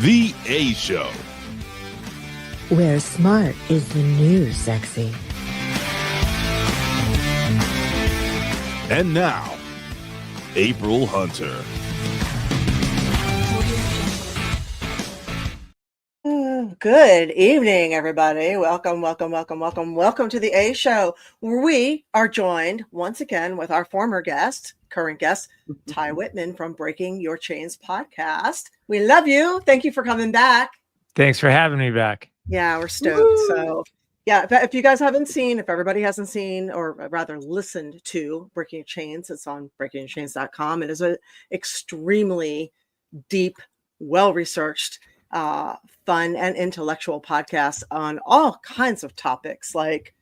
The A Show. Where smart is the new sexy. And now, April Hunter. Good evening, everybody. Welcome to the A Show, where we are joined once again with our former guest, current guest, Ty Whitman from Breaking Your Chains podcast. We love you. Thank you for coming back. Thanks for having me back. Yeah, we're stoked. Woo! So, yeah, if you guys haven't seen, if everybody hasn't seen, or rather listened to Breaking Your Chains, it's on BreakingYourChains.com. It is an extremely deep, well-researched, fun and intellectual podcast on all kinds of topics like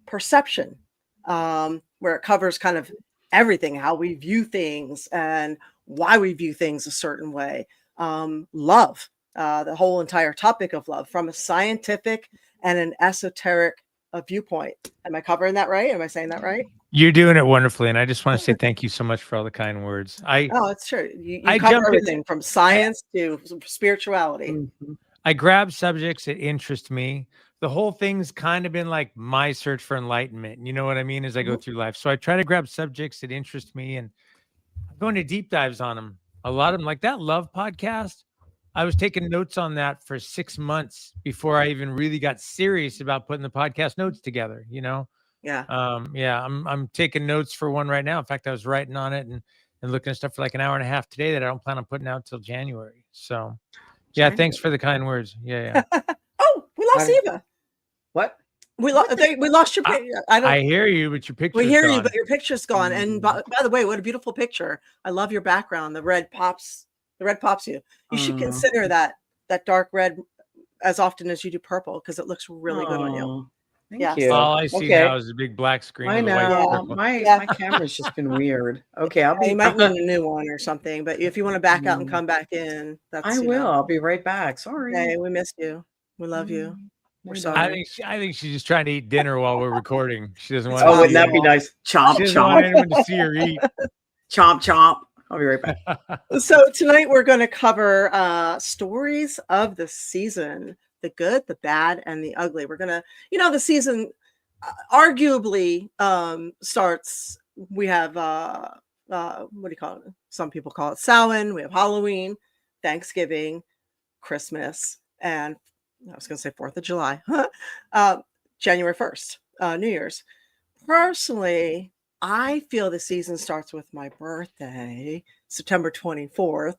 perception, where it covers kind of everything, how we view things and why we view things a certain way. Love, the whole entire topic of love from a scientific and an esoteric viewpoint. Am I covering that right? Am I saying that right? You're doing it wonderfully, and I just want to say thank you so much for all the kind words. It's true. You cover everything from science to spirituality. Mm-hmm. I grab subjects that interest me. The whole thing's kind of been like my search for enlightenment. You know what I mean? As I go through life. So I try to grab subjects that interest me and I'm going to deep dives on them. A lot of them, like that love podcast. I was taking notes on that for 6 months before I even really got serious about putting the podcast notes together, you know? Yeah. I'm taking notes for one right now. In fact, I was writing on it and looking at stuff for like an hour and a half today that I don't plan on putting out till January. So yeah, thanks for the kind words. Yeah. Oh, we lost Eva. What? We lost your picture. I hear you, but your picture. We hear you, but your picture's gone. And by the way, what a beautiful picture! I love your background. The red pops. The red pops you. You should consider that dark red as often as you do purple because it looks really good on you. Thank you. All I see now is a big black screen. I know. My camera's just been weird. Okay, you might need a new one or something. But if you want to back out and come back in, I will. I'll be right back. Sorry. Hey, we missed you. We love you. We're sorry. I think she's just trying to eat dinner while we're recording. She doesn't want. Oh, wouldn't that be nice? Chomp, she doesn't want anyone to see her eat. Chomp, chomp. I'll be right back. So tonight we're going to cover stories of the season, the good, the bad, and the ugly. We're going to, the season arguably starts, we have, what do you call it? Some people call it Samhain. We have Halloween, Thanksgiving, Christmas, and I was going to say 4th of July, January 1st, New Year's. Personally, I feel the season starts with my birthday, September 24th.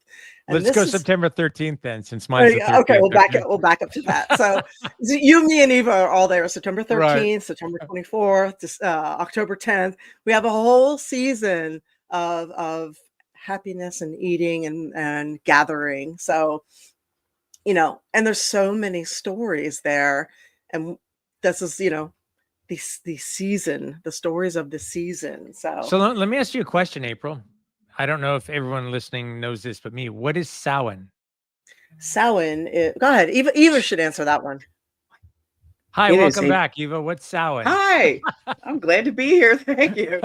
Let's go September 13th then, since mine's the 13th. Okay, we'll back up to that. So you, me, and Eva are all there. September 13th, right. September 24th, October 10th. We have a whole season of happiness and eating and gathering. So, and there's so many stories there. And this is, the season, the stories of the season. So let me ask you a question, April. I don't know if everyone listening knows this, but me. What is Samhain? Samhain. Go ahead. Eva should answer that one. Hi, welcome back, Eva. What's Samhain? Hi, I'm glad to be here. Thank you.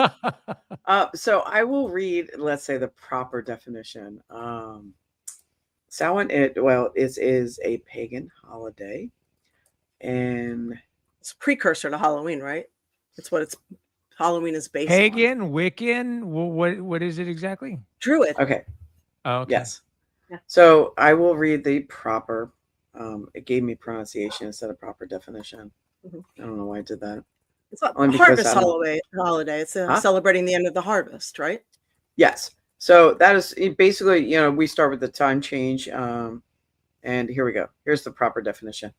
So I will read, let's say, the proper definition. Samhain, it is a pagan holiday, and it's a precursor to Halloween, right? It's what Halloween is based pagan, on. Wiccan. What is it exactly? Druid. Okay. Oh, okay. Yes. Yeah. So I will read the proper. It gave me pronunciation instead of proper definition. I don't know why I did that. It's a harvest holiday. It's celebrating the end of the harvest, right? Yes. So that is basically, we start with the time change. And here we go. Here's the proper definition.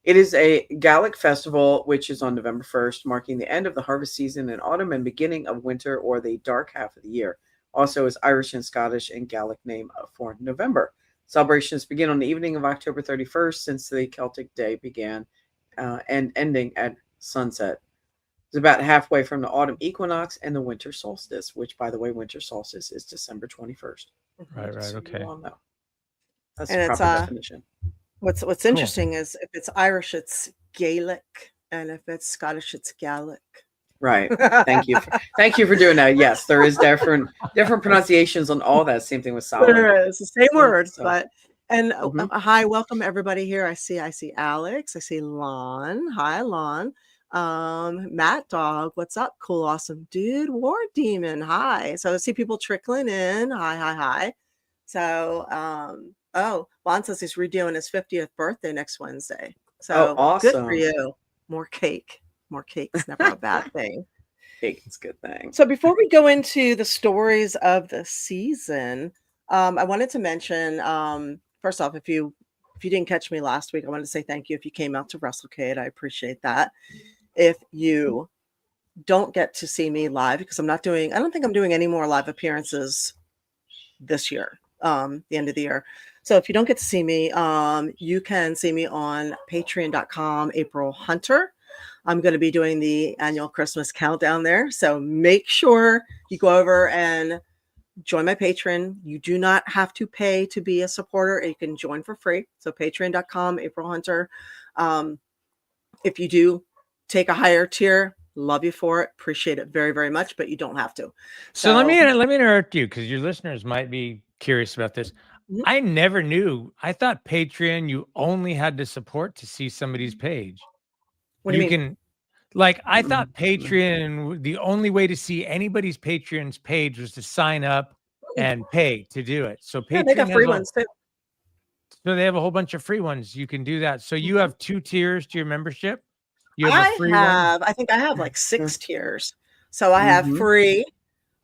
It is a Gallic festival, which is on November 1st, marking the end of the harvest season in autumn and beginning of winter or the dark half of the year. Also is Irish and Scottish and Gallic name for November. Celebrations begin on the evening of October 31st since the Celtic day began and ending at sunset. It's about halfway from the autumn equinox and the winter solstice, which, by the way, winter solstice is December 21st. Right, okay. That's the proper definition. What's interesting is if it's Irish, it's Gaelic, and if it's Scottish, it's Gallic. Right. Thank you. Thank you for doing that. Yes, there is different pronunciations on all that. Same thing with Samhain. There is the same words, but And Mhm. hi, welcome everybody here. I see Alex. I see Lon. Hi, Lon. Matt Dog, what's up? Cool, awesome dude. War Demon, hi. So I see people trickling in. Hi, hi, hi. So oh, Lon says he's redoing his 50th birthday next Wednesday. Oh, So good for awesome. you. More cake. More cake's never a bad thing. Cake is a good thing. So before we go into the stories of the season, I wanted to mention first off, if you didn't catch me last week, I wanted to say thank you if you came out to WrestleCade. I appreciate that. If you don't get to see me live, because I don't think I'm doing any more live appearances this year, the end of the year. So if you don't get to see me, you can see me on patreon.com, April Hunter. I'm going to be doing the annual Christmas countdown there. So make sure you go over and join my Patreon. You do not have to pay to be a supporter. You can join for free. So patreon.com, April Hunter. If you do take a higher tier, love you for it. Appreciate it very, very much, but you don't have to. So let me interrupt you because your listeners might be curious about this. Mhm. I never knew. I thought Patreon you only had to support to see somebody's page. What do you mean? Can like I thought Patreon the only way to see anybody's Patreon's page was to sign up and pay to do it. So Yeah, they got Patreon free has ones too. so they have a whole bunch of free ones. You can do that. So you have 2 tiers to your membership. You have a free one. I think I have like 6 tiers. So I have Mhm. free.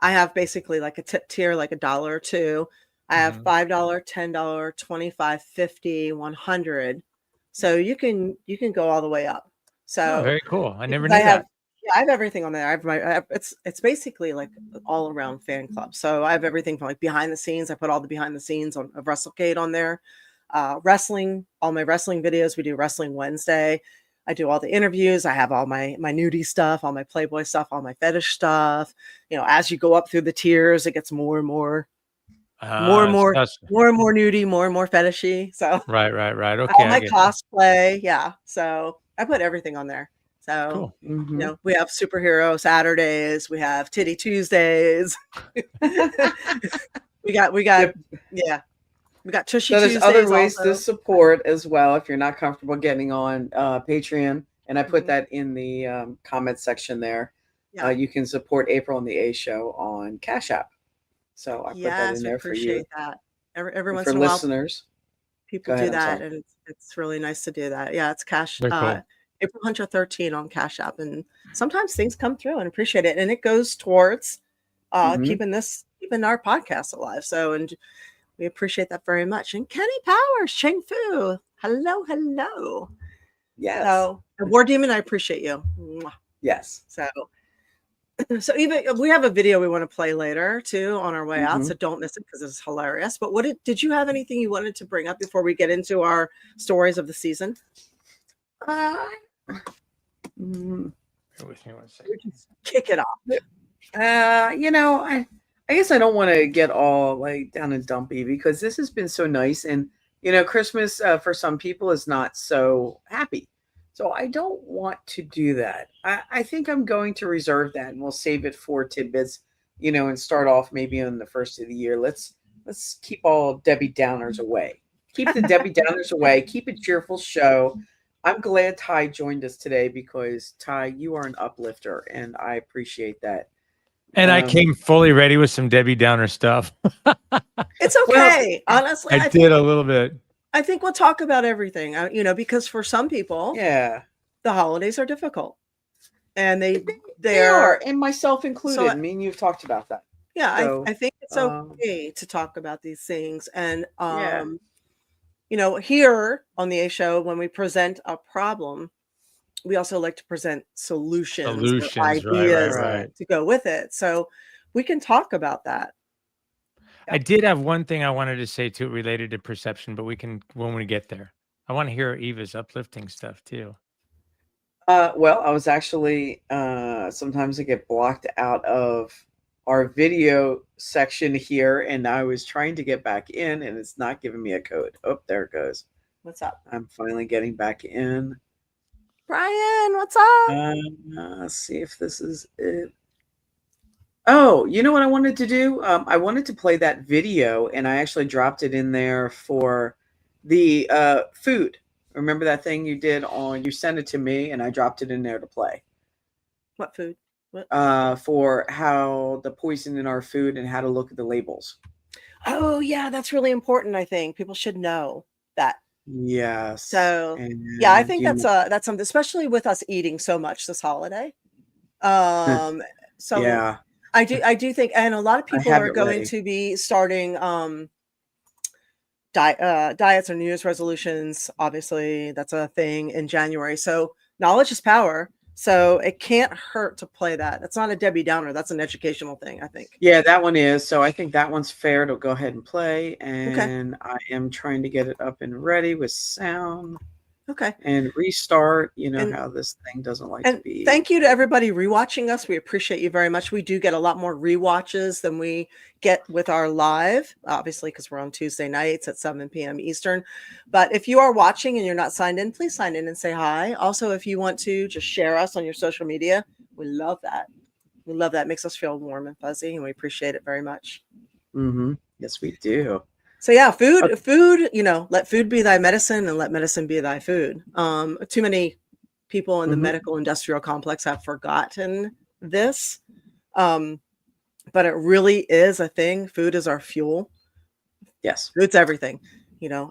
I have basically like a tip tier, like $1 or $2. I have $5, $10, $25, $50, $100. So you can go all the way up. Oh, So very cool. I never because knew that. I have everything on there. It's basically like all around fan club. So I have everything from like behind the scenes. I put all the behind the scenes of WrestleCade on there. Wrestling, all my wrestling videos. We do Wrestling Wednesday. I do all the interviews. I have all my nudie stuff, all my Playboy stuff, all my fetish stuff. You know, as you go up through the tiers, it gets more and more nudie, more and more fetishy. So Right. Okay. all my cosplay, yeah. So I put everything on there. So Cool. you know, we have superhero Saturdays, we have titty Tuesdays. we got yeah. We got Tushy So there's Tuesdays other ways also. to support as well if you're not comfortable getting on Patreon. And I put Mhm. that in the comment section there. Yeah. You can support April and the A Show on Cash App. So I put that in Yes, we there for you. appreciate that. Every And once for in a while, listeners, people go ahead, do I'm that, sorry. and it's really nice to do that. Yeah, it's Cash Very cool. April Hunter 13 on Cash App, and sometimes things come through and appreciate it, and it goes towards Mhm. keeping our podcast alive. So, and we appreciate that very much. And Kenny Powers, Cheng Fu, hello. Yes. So, and War Demon, I appreciate you. Mwah. Yes. So even we have a video we want to play later too on our way out, Mhm. so don't miss it because it's hilarious. But what did you have anything you wanted to bring up before we get into our stories of the season? Mm, Bear with me one second. Kick it off. you know, I guess I don't want to get all like down and dumpy because this has been so nice, and you know, Christmas for some people is not so happy. So I don't want to do that. I think I'm going to reserve that, and we'll save it for tidbits, you know, and start off maybe on the first of the year. Let's keep all Debbie Downers away. Keep the Debbie Downers away. Keep a cheerful show. I'm glad Ty joined us today because Ty, you are an uplifter, and I appreciate that. And I came fully ready with some Debbie Downer stuff. It's okay. Honestly, I did a little bit. I think we'll talk about everything, you know, because for some people, yeah, the holidays are difficult, and they are, and myself included. So, I mean, you've talked about that. Yeah, So, I think it's okay to talk about these things, and yeah. you know, here on the A Show, when we present a problem, we also like to present solutions or ideas right. to go with it. So we can talk about that. I did have one thing I wanted to say too related to perception, but we can when we get there. I want to hear Eva's uplifting stuff too. Well, I was actually sometimes I get blocked out of our video section here, and I was trying to get back in, and it's not giving me a code. Oh, there it goes. What's up? I'm finally getting back in. Brian, what's up? Let's see if this is it. Oh, you know what I wanted to do? I wanted to play that video, and I actually dropped it in there for the food. Remember that thing you did you sent it to me and I dropped it in there to play. What food? What? For how the poison in our food and how to look at the labels. Oh yeah, that's really important. I think people should know that. Yes. So And yeah, I think that's something, especially with us eating so much this holiday. So yeah, I do think, and a lot of people have are it going ready. to be starting diets or New Year's resolutions. Obviously, that's a thing in January. So knowledge is power. So it can't hurt to play that. It's not a Debbie Downer. That's an educational thing, I think. Yeah, that one is. So I think that one's fair to go ahead and play. Okay. And I am trying to get it up and ready with sound. Okay. And restart. You know And- how this thing doesn't like And to be. thank you to everybody rewatching us. We appreciate you very much. We do get a lot more rewatches than we get with our live, obviously, because we're on Tuesday nights at 7 p.m. Eastern. But if you are watching and you're not signed in, please sign in and say hi. Also, if you want to just share us on your social media, we love that. We love that. It makes us feel warm and fuzzy, and we appreciate it very much. Mm-hmm. Yes, we do. So yeah, food, let food be thy medicine and let medicine be thy food. Too many people in the medical industrial complex have forgotten this. But it really is a thing. Food is our fuel. Yes. Food's everything.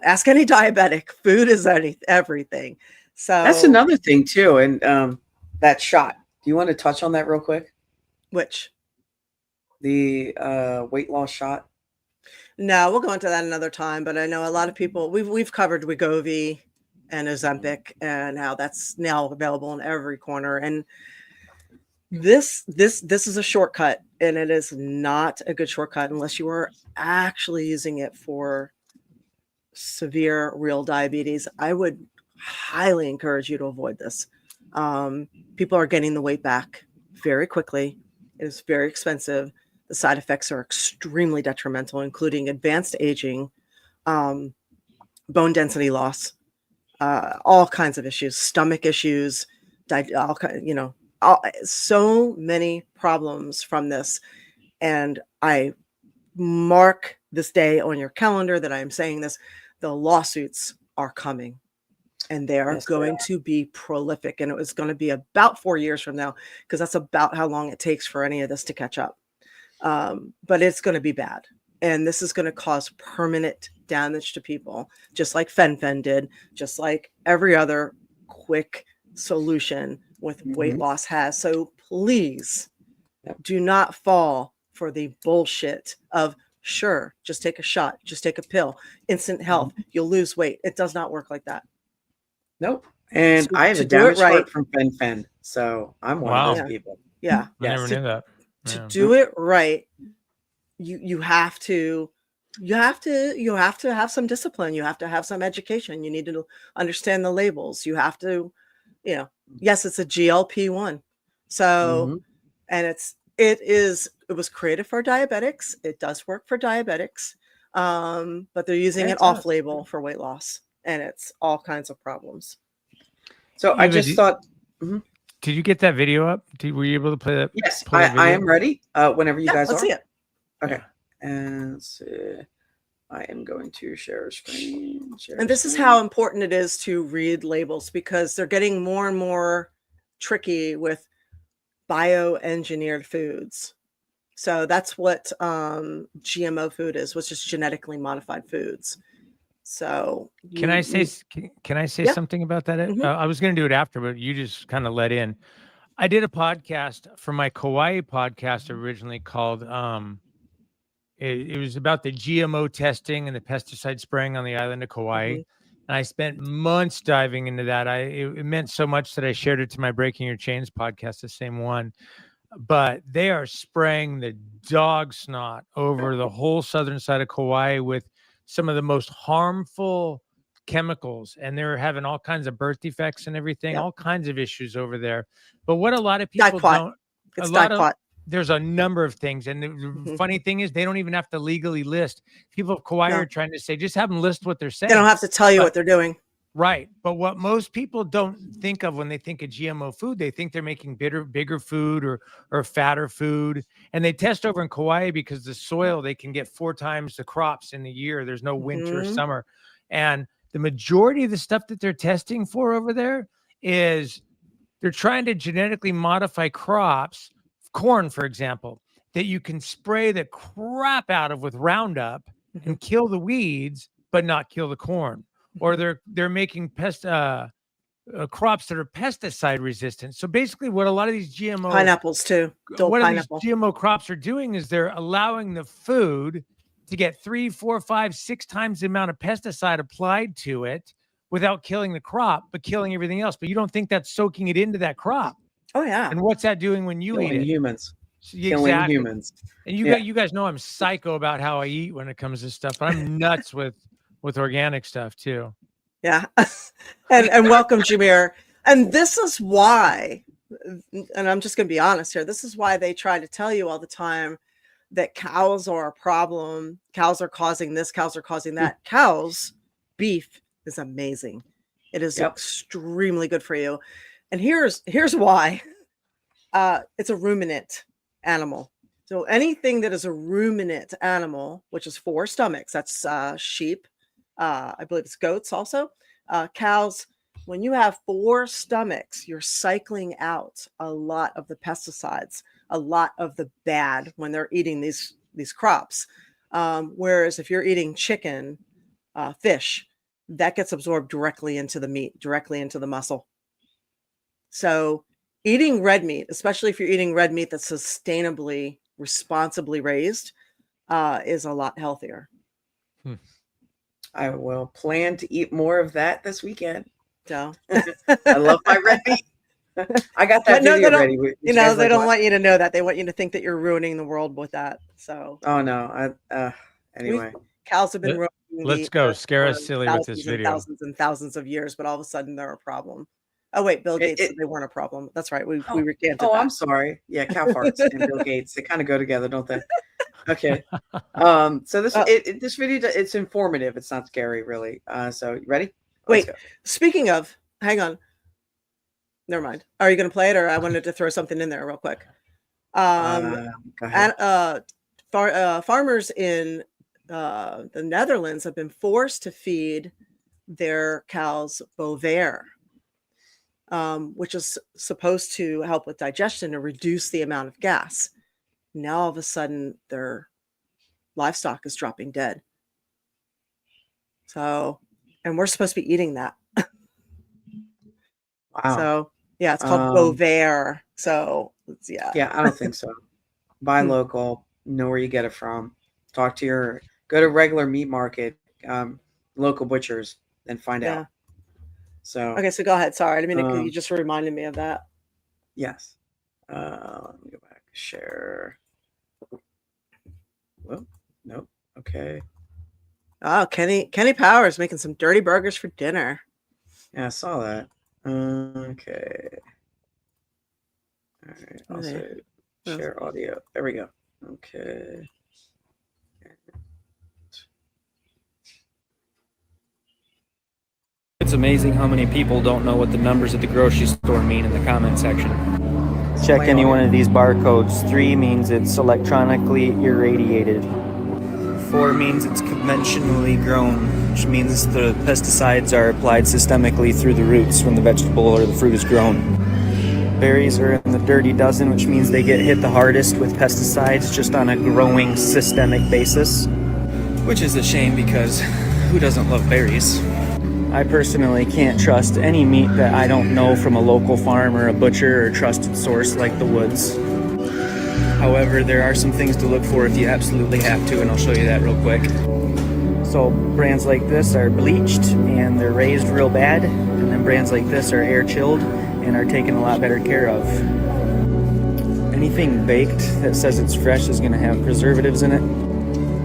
Ask any diabetic. Food is everything. So that's another thing too. And that shot. Do you want to touch on that real quick? Which? The weight loss shot. No, we'll go into that another time. But I know a lot of people. We've covered Wegovy and Ozempic and how that's now available in every corner. And this is a shortcut, and it is not a good shortcut unless you are actually using it for severe real diabetes. I would highly encourage you to avoid this. People are getting the weight back very quickly. It is very expensive. The side effects are extremely detrimental, including advanced aging, bone density loss, all kinds of issues, stomach issues, so many problems from this. And I mark this day on your calendar that I am saying this. The lawsuits are coming, and they are going to be prolific. And it was going to be about 4 years from now, because that's about how long it takes for any of this to catch up. But it's going to be bad. And this is going to cause permanent damage to people, just like Fen-Phen did, just like every other quick solution with weight loss has. So please do not fall for the bullshit of, sure, just take a shot, just take a pill, instant health, you'll lose weight. It does not work like that. Nope. And I have a damaged heart from Fen-Phen. So I'm one of those people. Yeah. I never knew that. To do it right, you have to have some discipline. You have to have some education. You need to understand the labels. You have to, yes, it's a GLP-1. So, and it was created for diabetics. It does work for diabetics. But they're using it off label for weight loss, and it's all kinds of problems. So I just thought, did you get that video up? Were you able to play that? Yes, I am ready. Whenever you guys let's are. see it. Okay. And let's see. I am going to share a screen. And this is how important it is to read labels, because they're getting more and more tricky with bioengineered foods. So that's what GMO food is, which is genetically modified foods. So can I say something about that? I was going to do it after, but you just kind of let in. I did a podcast for my Kauai podcast originally called it was about the GMO testing and the pesticide spraying on the island of Kauai. And I spent months diving into that. It meant so much that I shared it to my Breaking Your Chains podcast, the same one. But they are spraying the dog snot over the whole southern side of Kauai with some of the most harmful chemicals, and they're having all kinds of birth defects and everything, all kinds of issues over there. But what a lot of people don't, there's a number of things. And the funny thing is, they don't even have to legally list. People of Kauai are trying to say, just have them list what they're saying. They don't have to tell you what they're doing. Right. But what most people don't think of when they think of GMO food, they think they're making bigger food or fatter food. And they test over in Kauai because the soil, they can get 4 times the crops in the year. There's no winter or summer. And the majority of the stuff that they're testing for over there is they're trying to genetically modify crops, corn, for example, that you can spray the crap out of with Roundup and kill the weeds, but not kill the corn. Or they're making crops that are pesticide resistant. So basically, what a lot of these GMO pineapples too. What Pineapple. these GMO crops are doing is they're allowing the food to get 3, 4, 5, 6 times the amount of pesticide applied to it without killing the crop, but killing everything else. But you don't think that's soaking it into that crop. Oh yeah. And what's that doing when you eat it? Humans. Exactly. Killing humans. And you guys know I'm psycho about how I eat when it comes to stuff. But I'm nuts with organic stuff too. Yeah. and welcome, Jameer. And this is why, and I'm just going to be honest here, this is why they try to tell you all the time that cows are a problem. Cows are causing this, cows are causing that. Beef is amazing. It is extremely good for you. And here's why. It's a ruminant animal. So anything that is a ruminant animal, which is 4 stomachs, that's sheep, I believe it's goats also, cows. When you have 4 stomachs, you're cycling out a lot of the pesticides, a lot of the bad when they're eating these crops. Whereas if you're eating chicken, fish, that gets absorbed directly into the meat, directly into the muscle. So eating red meat, especially if you're eating red meat that's sustainably, responsibly raised, is a lot healthier. I will plan to eat more of that this weekend. So I love my red meat. I got that video ready. They don't want you to know that. They want you to think that you're ruining the world with that. So. Oh no. Anyway, cows have been ruining. Let's go. Scare us silly with this video. Thousands and thousands of years, but all of a sudden they're a problem. Oh wait, Bill Gates said they weren't a problem. That's right. We recanted. Oh, that. I'm sorry. Yeah, cow farts and Bill Gates, they kind of go together, don't they? Okay. So this video, it's informative. It's not scary, really. So you ready? Wait. Speaking of, hang on. Never mind. Are you going to play it, or I wanted to throw something in there real quick? Go ahead. Farmers in the Netherlands have been forced to feed their cows Bovaer, which is supposed to help with digestion and reduce the amount of gas. Now all of a sudden their livestock is dropping dead. So, and we're supposed to be eating that. Wow. So yeah, it's called Bovaer. So yeah, I don't think so. Buy local, know where you get it from. Go to regular meat market, local butchers, and find out. So okay, so go ahead. Sorry, I mean, you just reminded me of that. Yes. Let me go back. Share. Well, nope. Okay. Oh, Kenny Powers making some dirty burgers for dinner. Yeah, I saw that. Okay. All right. I'll say share audio. There we go. Okay. It's amazing how many people don't know what the numbers at the grocery store mean in the comment section. Check any one of these barcodes. 3 means it's electronically irradiated. 4 means it's conventionally grown, which means the pesticides are applied systemically through the roots when the vegetable or the fruit is grown. Berries are in the dirty dozen, which means they get hit the hardest with pesticides just on a growing systemic basis. Which is a shame because who doesn't love berries? I personally can't trust any meat that I don't know from a local farm or a butcher or trusted source like the woods. However, there are some things to look for if you absolutely have to, and I'll show you that real quick. So brands like this are bleached and they're raised real bad, and then brands like this are air chilled and are taken a lot better care of. Anything baked that says it's fresh is going to have preservatives in it.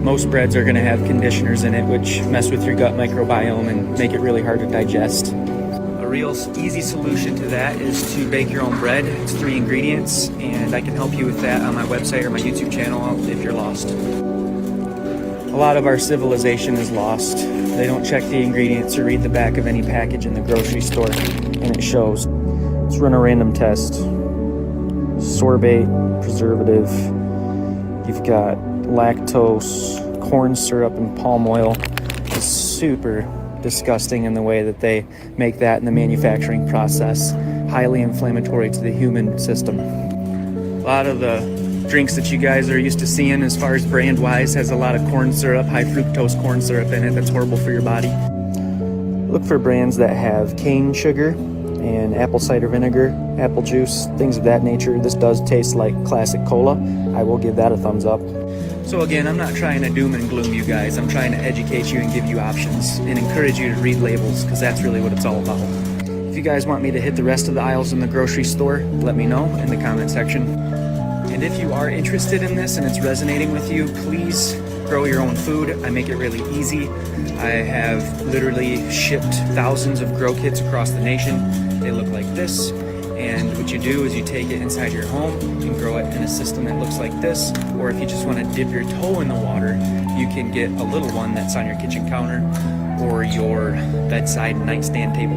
Most breads are going to have conditioners in it, which mess with your gut microbiome and make it really hard to digest. A real easy solution to that is to bake your own bread. It's 3 ingredients, and I can help you with that on my website or my YouTube channel if you're lost. A lot of our civilization is lost. They don't check the ingredients or read the back of any package in the grocery store, and it shows. Let's run a random test. Sorbate, preservative. You've got lactose, corn syrup, and palm oil. It's super disgusting in the way that they make that in the manufacturing process. Highly inflammatory to the human system. A lot of the drinks that you guys are used to seeing as far as brand-wise has a lot of corn syrup, high fructose corn syrup in it. That's horrible for your body. Look for brands that have cane sugar and apple cider vinegar, apple juice, things of that nature. This does taste like classic cola. I will give that a thumbs up. So again, I'm not trying to doom and gloom you guys. I'm trying to educate you and give you options and encourage you to read labels, because that's really what it's all about. If you guys want me to hit the rest of the aisles in the grocery store, let me know in the comment section. And if you are interested in this and it's resonating with you, please grow your own food. I make it really easy. I have literally shipped thousands of grow kits across the nation. They look like this. And what you do is you take it inside your home and grow it in a system that looks like this. Or if you just want to dip your toe in the water, you can get a little one that's on your kitchen counter or your bedside nightstand table.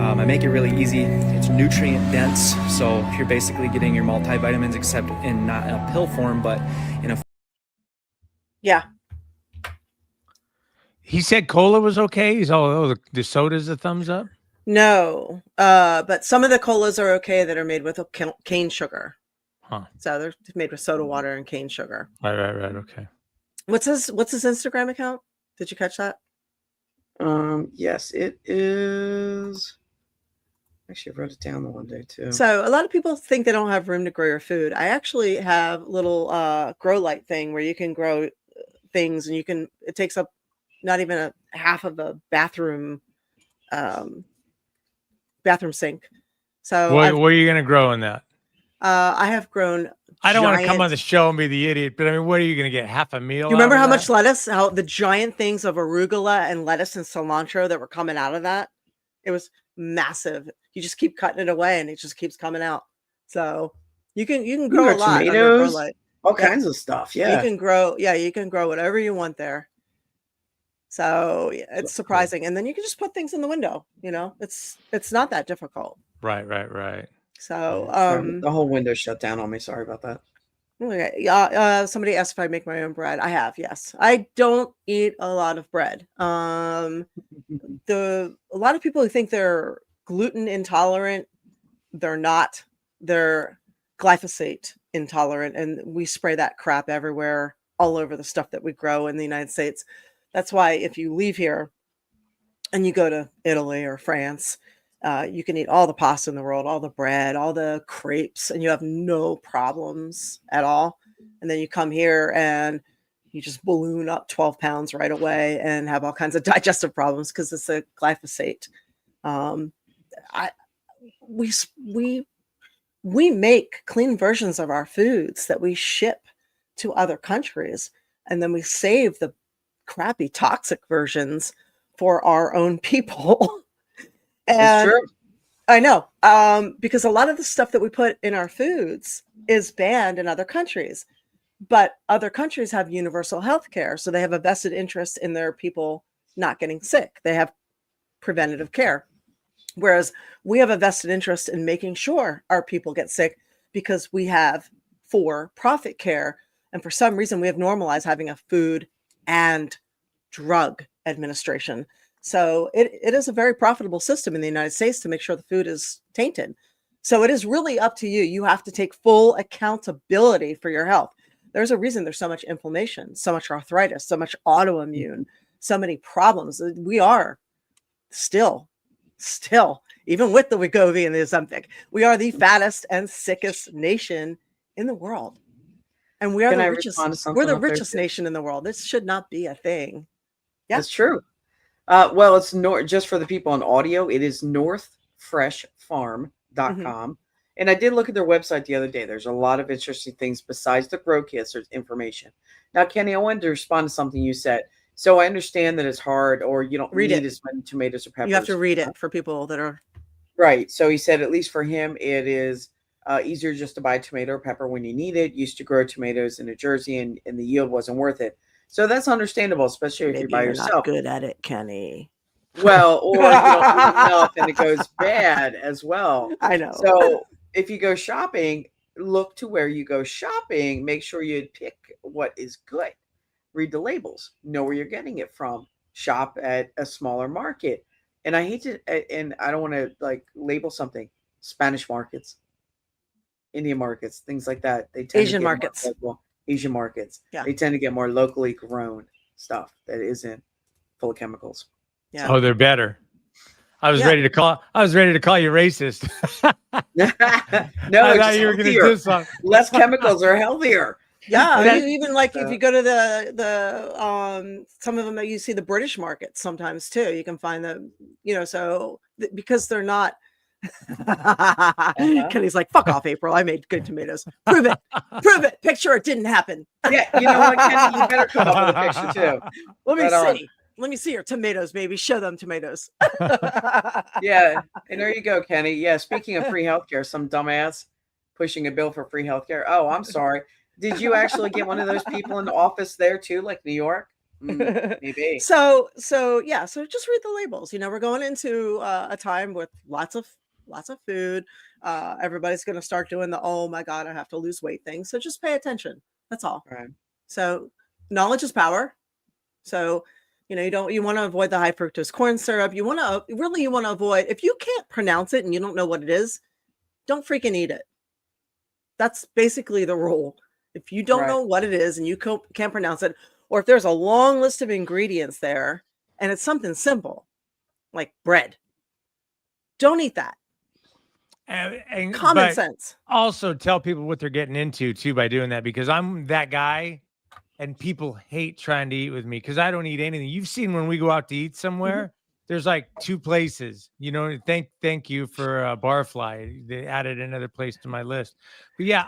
I make it really easy. It's nutrient dense, so you're basically getting your multivitamins, except in not in a pill form, but in a... Yeah. He said cola was okay. He's all, oh, the soda's a thumbs up. No, but some of the colas are okay that are made with cane sugar. Huh. So they're made with soda water and cane sugar. Right. Okay. What's his Instagram account? Did you catch that? Yes, it is. Actually, I wrote it down the one day too. So a lot of people think they don't have room to grow your food. I actually have little grow light thing where you can grow things, and it takes up not even a half of the bathroom sink. So what are you going to grow in that? I have grown. I don't want to come on the show and be the idiot, but I mean, what are you going to get? Half a meal? You remember how much lettuce, how the giant things of arugula and lettuce and cilantro that were coming out of that? It was massive. You just keep cutting it away and it just keeps coming out. So you can grow a lot. Tomatoes, all kinds of stuff. Yeah. You can grow whatever you want there. So it's surprising. And then you can just put things in the window, it's not that difficult. Right. So the whole window shut down on me. Sorry about that. Okay. Somebody asked if I make my own bread. I have, yes. I don't eat a lot of bread. A lot of people who think they're gluten intolerant, they're not. They're glyphosate intolerant, and we spray that crap everywhere, all over the stuff that we grow in the United States. That's why if you leave here and you go to Italy or France, you can eat all the pasta in the world, all the bread, all the crepes, and you have no problems at all. And then you come here and you just balloon up 12 pounds right away and have all kinds of digestive problems because it's a glyphosate. We make clean versions of our foods that we ship to other countries, and then we save the crappy toxic versions for our own people. And true. I know, because a lot of the stuff that we put in our foods is banned in other countries, but other countries have universal health care. So they have a vested interest in their people not getting sick. They have preventative care. Whereas we have a vested interest in making sure our people get sick because we have for-profit care. And for some reason, we have normalized having a food and drug administration. So it is a very profitable system in the United States to make sure the food is tainted. So it is really up to you. You have to take full accountability for your health. There's a reason there's so much inflammation, so much arthritis, so much autoimmune, so many problems. We are still, even with the Wegovy and the Ozempic, we are the fattest and sickest nation in the world. And we are the richest. We're the richest nation in the world. This should not be a thing. Yeah. That's true. Well, it's just for the people on audio, it is northfreshfarm.com. Mm-hmm. And I did look at their website the other day. There's a lot of interesting things besides the grow kits. There's information. Now, Kenny, I wanted to respond to something you said. So I understand that it's hard, or you don't need as many tomatoes or peppers. You have to read it for people that are right. So he said, at least for him, it is easier just to buy tomato or pepper when you need it. Used to grow tomatoes in New Jersey, and the yield wasn't worth it. So that's understandable, especially if you're by yourself. Not good at it, Kenny. Well, or you don't eat enough and it goes bad as well. I know. So if you go shopping, look to where you go shopping. Make sure you pick what is good. Read the labels. Know where you're getting it from. shop at a smaller market. And I hate to, and I don't want to like label something, Spanish markets, Indian markets, things like that. They tend Asian to get markets. more local, Asian markets. Yeah. They tend to get more locally grown stuff that isn't full of chemicals. Yeah. Oh, they're better. I was Yeah. ready to call you racist. No, I thought you were going to do something. Less chemicals are healthier. Yeah, you even like So- if you go to the some of them that you see the British markets sometimes too. You can find them, so because they're not. Kenny's like, fuck off, April. I made good tomatoes. Prove it. Picture it didn't happen. Yeah, you know what, Kenny? You better come up with a picture too. Let me Right on. see. Let me see your tomatoes, baby. Show them tomatoes. Yeah, and there you go, Kenny. Yeah, speaking of free healthcare, some dumbass pushing a bill for free healthcare. Oh, I'm sorry. Did you actually get one of those people in the office there too, like New York? Maybe. So just read the labels. We're going into a time with lots of food. Everybody's going to start doing the, oh my God, I have to lose weight thing. So just pay attention. That's all. Right. So knowledge is power. So, you want to avoid the high fructose corn syrup. You want to avoid, if you can't pronounce it and you don't know what it is, don't freaking eat it. That's basically the rule. If you don't know what it is and you can't pronounce it, or if there's a long list of ingredients there and it's something simple like bread, don't eat that. And Common sense. Also tell people what they're getting into too by doing that, because I'm that guy and people hate trying to eat with me because I don't eat anything. You've seen when we go out to eat somewhere, there's like 2 places, thank you for Barfly. They added another place to my list. But yeah,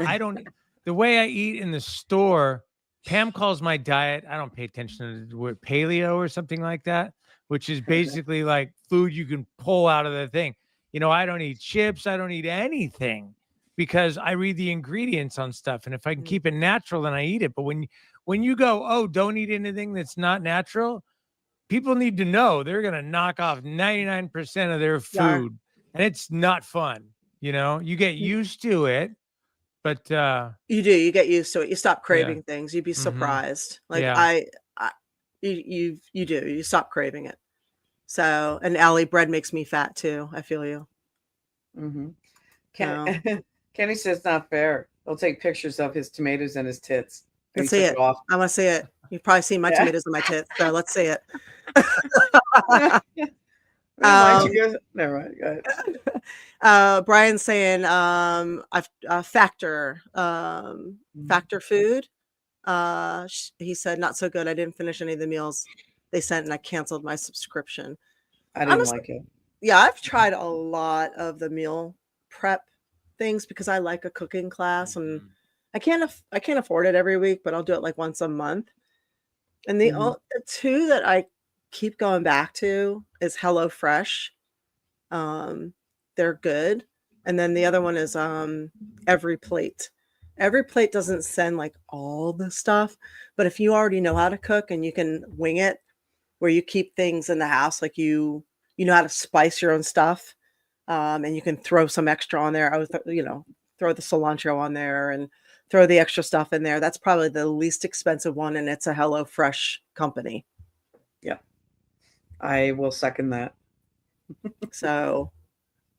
the way I eat in the store, Pam calls my diet, I don't pay attention to what, paleo or something like that, which is basically like food you can pull out of the thing. I don't eat chips. I don't eat anything because I read the ingredients on stuff. And if I can keep it natural, then I eat it. But when you go, oh, don't eat anything that's not natural, people need to know they're going to knock off 99% of their food. And it's not fun. You get used to it. But you get used to it. You stop craving things. You'd be surprised. Like you stop craving it. So, and Allie, bread makes me fat too. I feel you. Kenny says not fair. He'll take pictures of his tomatoes and his tits. Let's see it. I want to see it. You've probably seen my tomatoes and my tits. So let's see it. Never mind. Go ahead. Brian's saying factor food. He said not so good. I didn't finish any of the meals they sent and I canceled my subscription. I didn't like it. Yeah, I've tried a lot of the meal prep things because I like a cooking class and I can't afford it every week, but I'll do it like once a month. And the 2 that I keep going back to is HelloFresh. They're good. And then the other one is Every Plate. Every Plate doesn't send like all the stuff, but if you already know how to cook and you can wing it where you keep things in the house, like you know how to spice your own stuff, and you can throw some extra on there. I would throw the cilantro on there and throw the extra stuff in there. That's probably the least expensive one, and it's a HelloFresh company. Yeah, I will second that. So,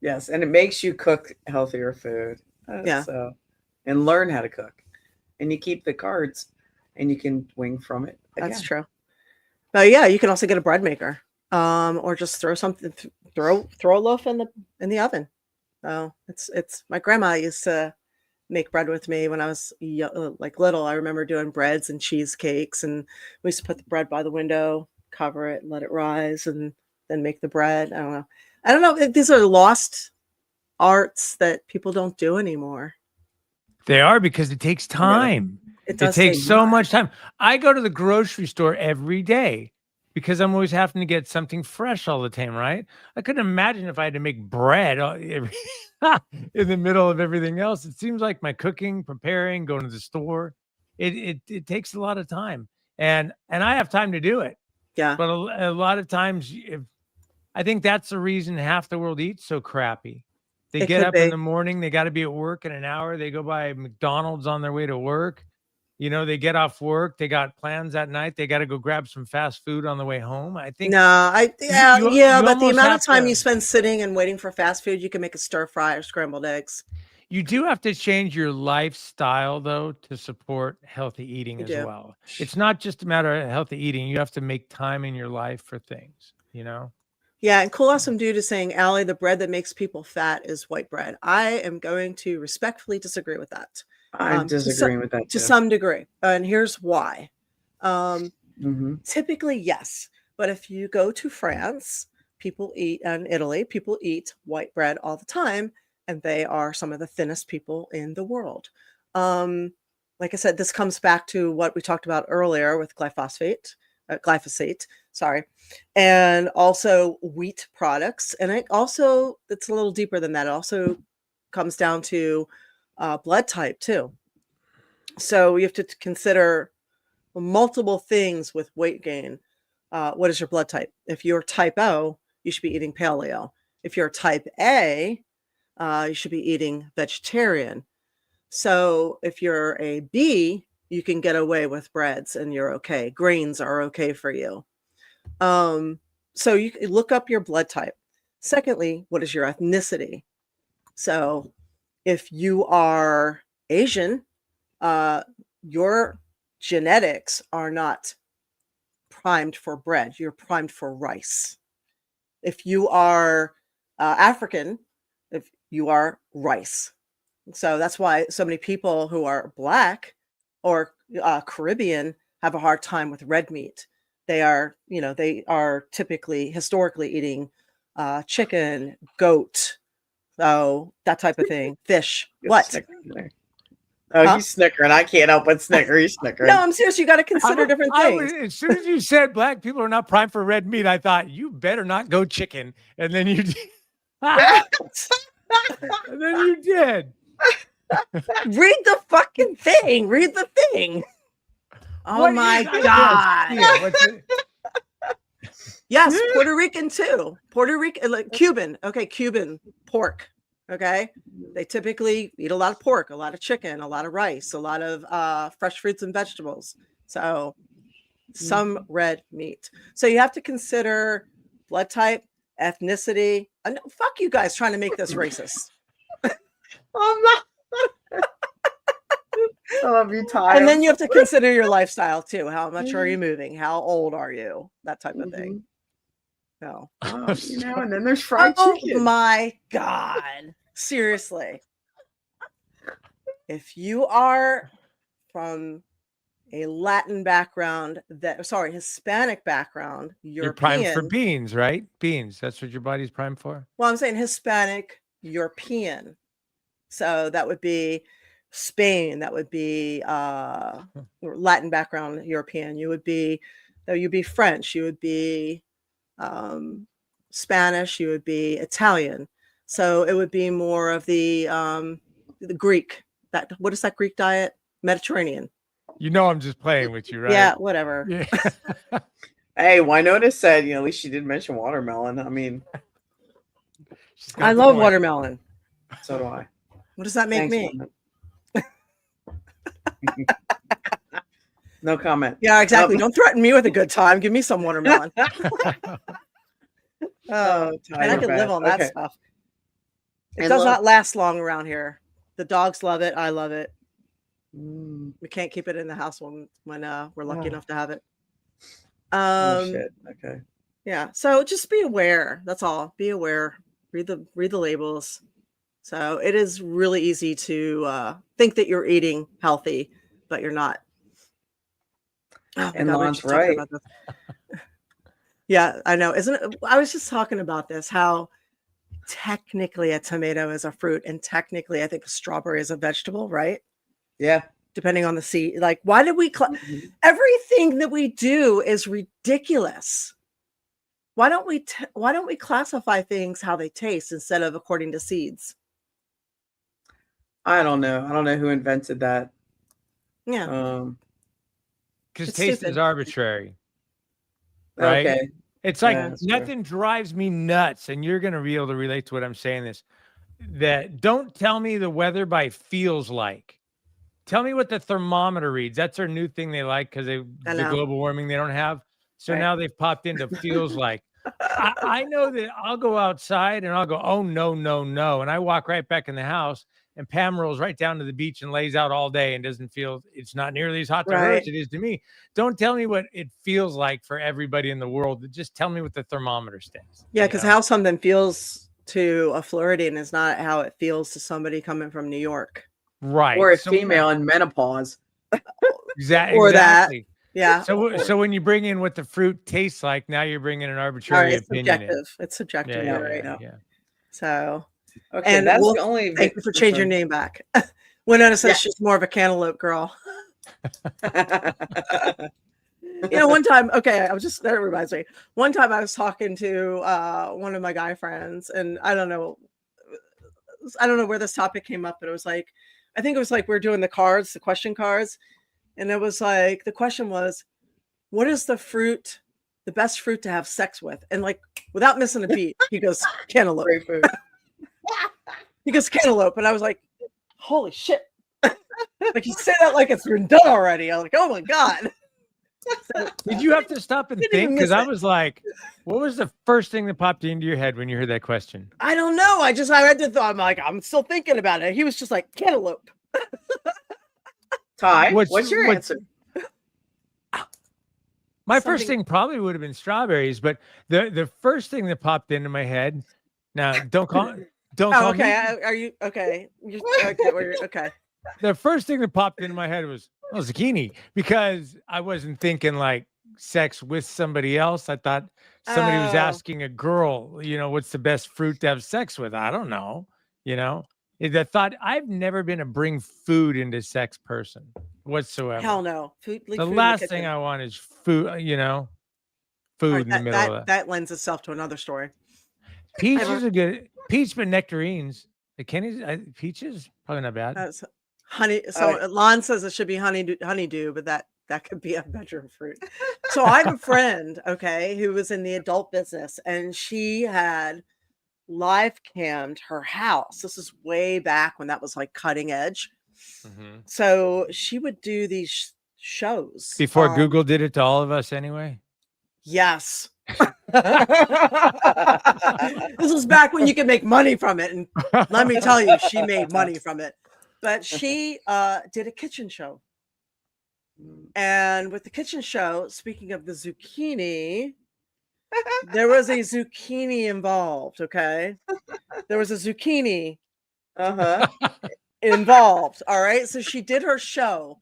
yes, and it makes you cook healthier food. So, and learn how to cook, and you keep the cards, and you can wing from it. That's true. But yeah, you can also get a bread maker, or just throw a loaf in the oven. So it's my grandma used to make bread with me when I was little. I remember doing breads and cheesecakes, and we used to put the bread by the window, cover it, let it rise, and then make the bread. I don't know. These are lost arts that people don't do anymore. They are, because it takes time. It takes so much time. I go to the grocery store every day because I'm always having to get something fresh all the time, right? I couldn't imagine if I had to make bread in the middle of everything else. It seems like my cooking, preparing, going to the store, it takes a lot of time. And I have time to do it. Yeah. But a lot of times, I think that's the reason half the world eats so crappy. They get up in the morning, they got to be at work in an hour. They go by McDonald's on their way to work. You know, they get off work, they got plans that night, they got to go grab some fast food on the way home. I think but the almost amount have of time to- you spend sitting and waiting for fast food, you can make a stir fry or scrambled eggs. you do have to change your lifestyle though to support healthy eating You as do. well. It's not just a matter of healthy eating. You have to make time in your life for things, you know? Yeah, and Cool Awesome Dude is saying, Allie, the bread that makes people fat is white bread. I am going to respectfully disagree with that. I'm disagreeing with that to too. some degree, and here's why. Mm-hmm. Typically, yes, but if you go to France, and Italy, people eat white bread all the time, and they are some of the thinnest people in the world. Like I said, this comes back to what we talked about earlier with glyphosate, sorry, and also wheat products. And it's a little deeper than that. It also comes down to blood type too. So you have to consider multiple things with weight gain. What is your blood type? If you're type O, you should be eating paleo. If you're type A, you should be eating vegetarian. So if you're a B, you can get away with breads and you're okay. Grains are okay for you. So you can look up your blood type. Secondly, what is your ethnicity? So if you are Asian, your genetics are not primed for bread. You're primed for rice. If you are African, if you are rice. So that's why so many people who are Black or Caribbean have a hard time with red meat. They are typically historically eating chicken, goat, so that type of thing, fish. What? Oh, Huh? he's snickering. I can't help but snicker. He's snickering. No, I'm serious. You got to consider different things. As soon as you said Black people are not primed for red meat, I thought you better not go chicken, and then you did. And then you did. Read the fucking thing. Read the thing. Oh What my is- God. Yeah, what's it? Yes, Puerto Rican too. Puerto Rican, like Cuban. Okay, Cuban pork. Okay. They typically eat a lot of pork, a lot of chicken, a lot of rice, a lot of fresh fruits and vegetables. So some red meat. So you have to consider blood type, ethnicity. No, fuck you guys trying to make this racist. I'm not. I love you, Ty. And then you have to consider your lifestyle too. How much are you moving? How old are you? That type of thing. No. And then there's fried chicken. Oh my God. Seriously. If you are from a Latin background, Hispanic background, You're primed for European. beans, right? Beans. That's what your body's primed for. Well, I'm saying Hispanic, European. So that would be Spain. That would be Latin background, European. You'd be French. You would be Spanish. You would be Italian. So it would be more of the Greek. What is that Greek diet? Mediterranean. You know, I'm just playing with you, right? Yeah, whatever. Yeah. Hey, Winona said, at least she did mention watermelon. I mean, I love watermelon. so do I. What does that make Thanks, me? No comment. Yeah, exactly. Don't threaten me with a good time. Give me some watermelon. Oh, and I can live on that stuff. It does not last long around here. The dogs love it. I love it. We can't keep it in the house when we're lucky enough to have it. Oh, shit. Okay. Yeah. So just be aware. That's all. Be aware. Read the labels. So it is really easy to think that you're eating healthy, but you're not. Oh, and Lon's right. Yeah, I know. Isn't it? I was just talking about this, how technically a tomato is a fruit and technically I think a strawberry is a vegetable, right? Yeah. Depending on the seed. Like, why did we everything that we do is ridiculous. Why don't we classify things how they taste instead of according to seeds? I don't know. I don't know who invented that. Yeah. Because taste is arbitrary. Right? Okay. It's like nothing drives me nuts, and you're gonna be able to relate to what I'm saying. That don't tell me the weather by feels like. Tell me what the thermometer reads. That's our new thing they like because the know. global warming they don't have. So Right. now they've popped into feels like. I know that I'll go outside and I'll go, oh, no, no, no. And I walk right back in the house and Pam rolls right down to the beach and lays out all day and doesn't feel it's not nearly as hot to her Right. as it is to me. Don't tell me what it feels like for everybody in the world. Just tell me what the thermometer says. Yeah, you because know? how something feels to a Floridian is not how it feels to somebody coming from New York. Right. Or a So- female in menopause. Exactly. Or that. Exactly. Yeah. So when you bring in what the fruit tastes like, now you're bringing an All arbitrary right, it's opinion in. subjective. It's subjective. Yeah, You're yeah, right. yeah, now. yeah. So, Okay, and that's we'll the only. thank you for changing your name back. Winona says she's more of a cantaloupe girl. One time, okay, that reminds me. One time I was talking to one of my guy friends, and I don't know where this topic came up, but it was like, I think it was like we're doing the question cards, and it was like the question was, what is the best fruit to have sex with? And like without missing a beat, he goes cantaloupe. Grapefruit. He goes cantaloupe, and I was like, holy shit! Like you say that like it's been done already. I was like, oh my god. So, Did you have to stop and Didn't think? even Because miss I it. was like, what was the first thing that popped into your head when you heard that question? I don't know. I had to thought. I'm like, I'm still thinking about it. He was just like cantaloupe. Ty, what's your answer? My first Something- thing probably would have been strawberries, but the first thing that popped into my head. Now, don't call Oh, call okay. me. Are you okay? Okay. The first thing that popped into my head was zucchini, because I wasn't thinking like sex with somebody else. I thought somebody was Oh. asking a girl, what's the best fruit to have sex with? I don't know. The thought, I've never been a bring food into sex person whatsoever. Hell no. Leave The food in last kitchen. thing I want is food, food All right, in the middle of that. that lends itself to another story. Peaches are good. Peach, but nectarines. The Kenny's peaches probably not bad. That's honey. So Lon says it should be honeydew, but that could be a bedroom fruit. So I have a friend, okay, who was in the adult business, and she had live cammed her house. This is way back when that was like cutting edge. Mhm. So she would do these shows Before Google did it to all of us, anyway. Yes. This was back when you could make money from it, and let me tell you, she made money from it. But she did a kitchen show. And with the kitchen show, speaking of the zucchini, there was a zucchini involved, okay? There was a zucchini involved, all right? So she did her show,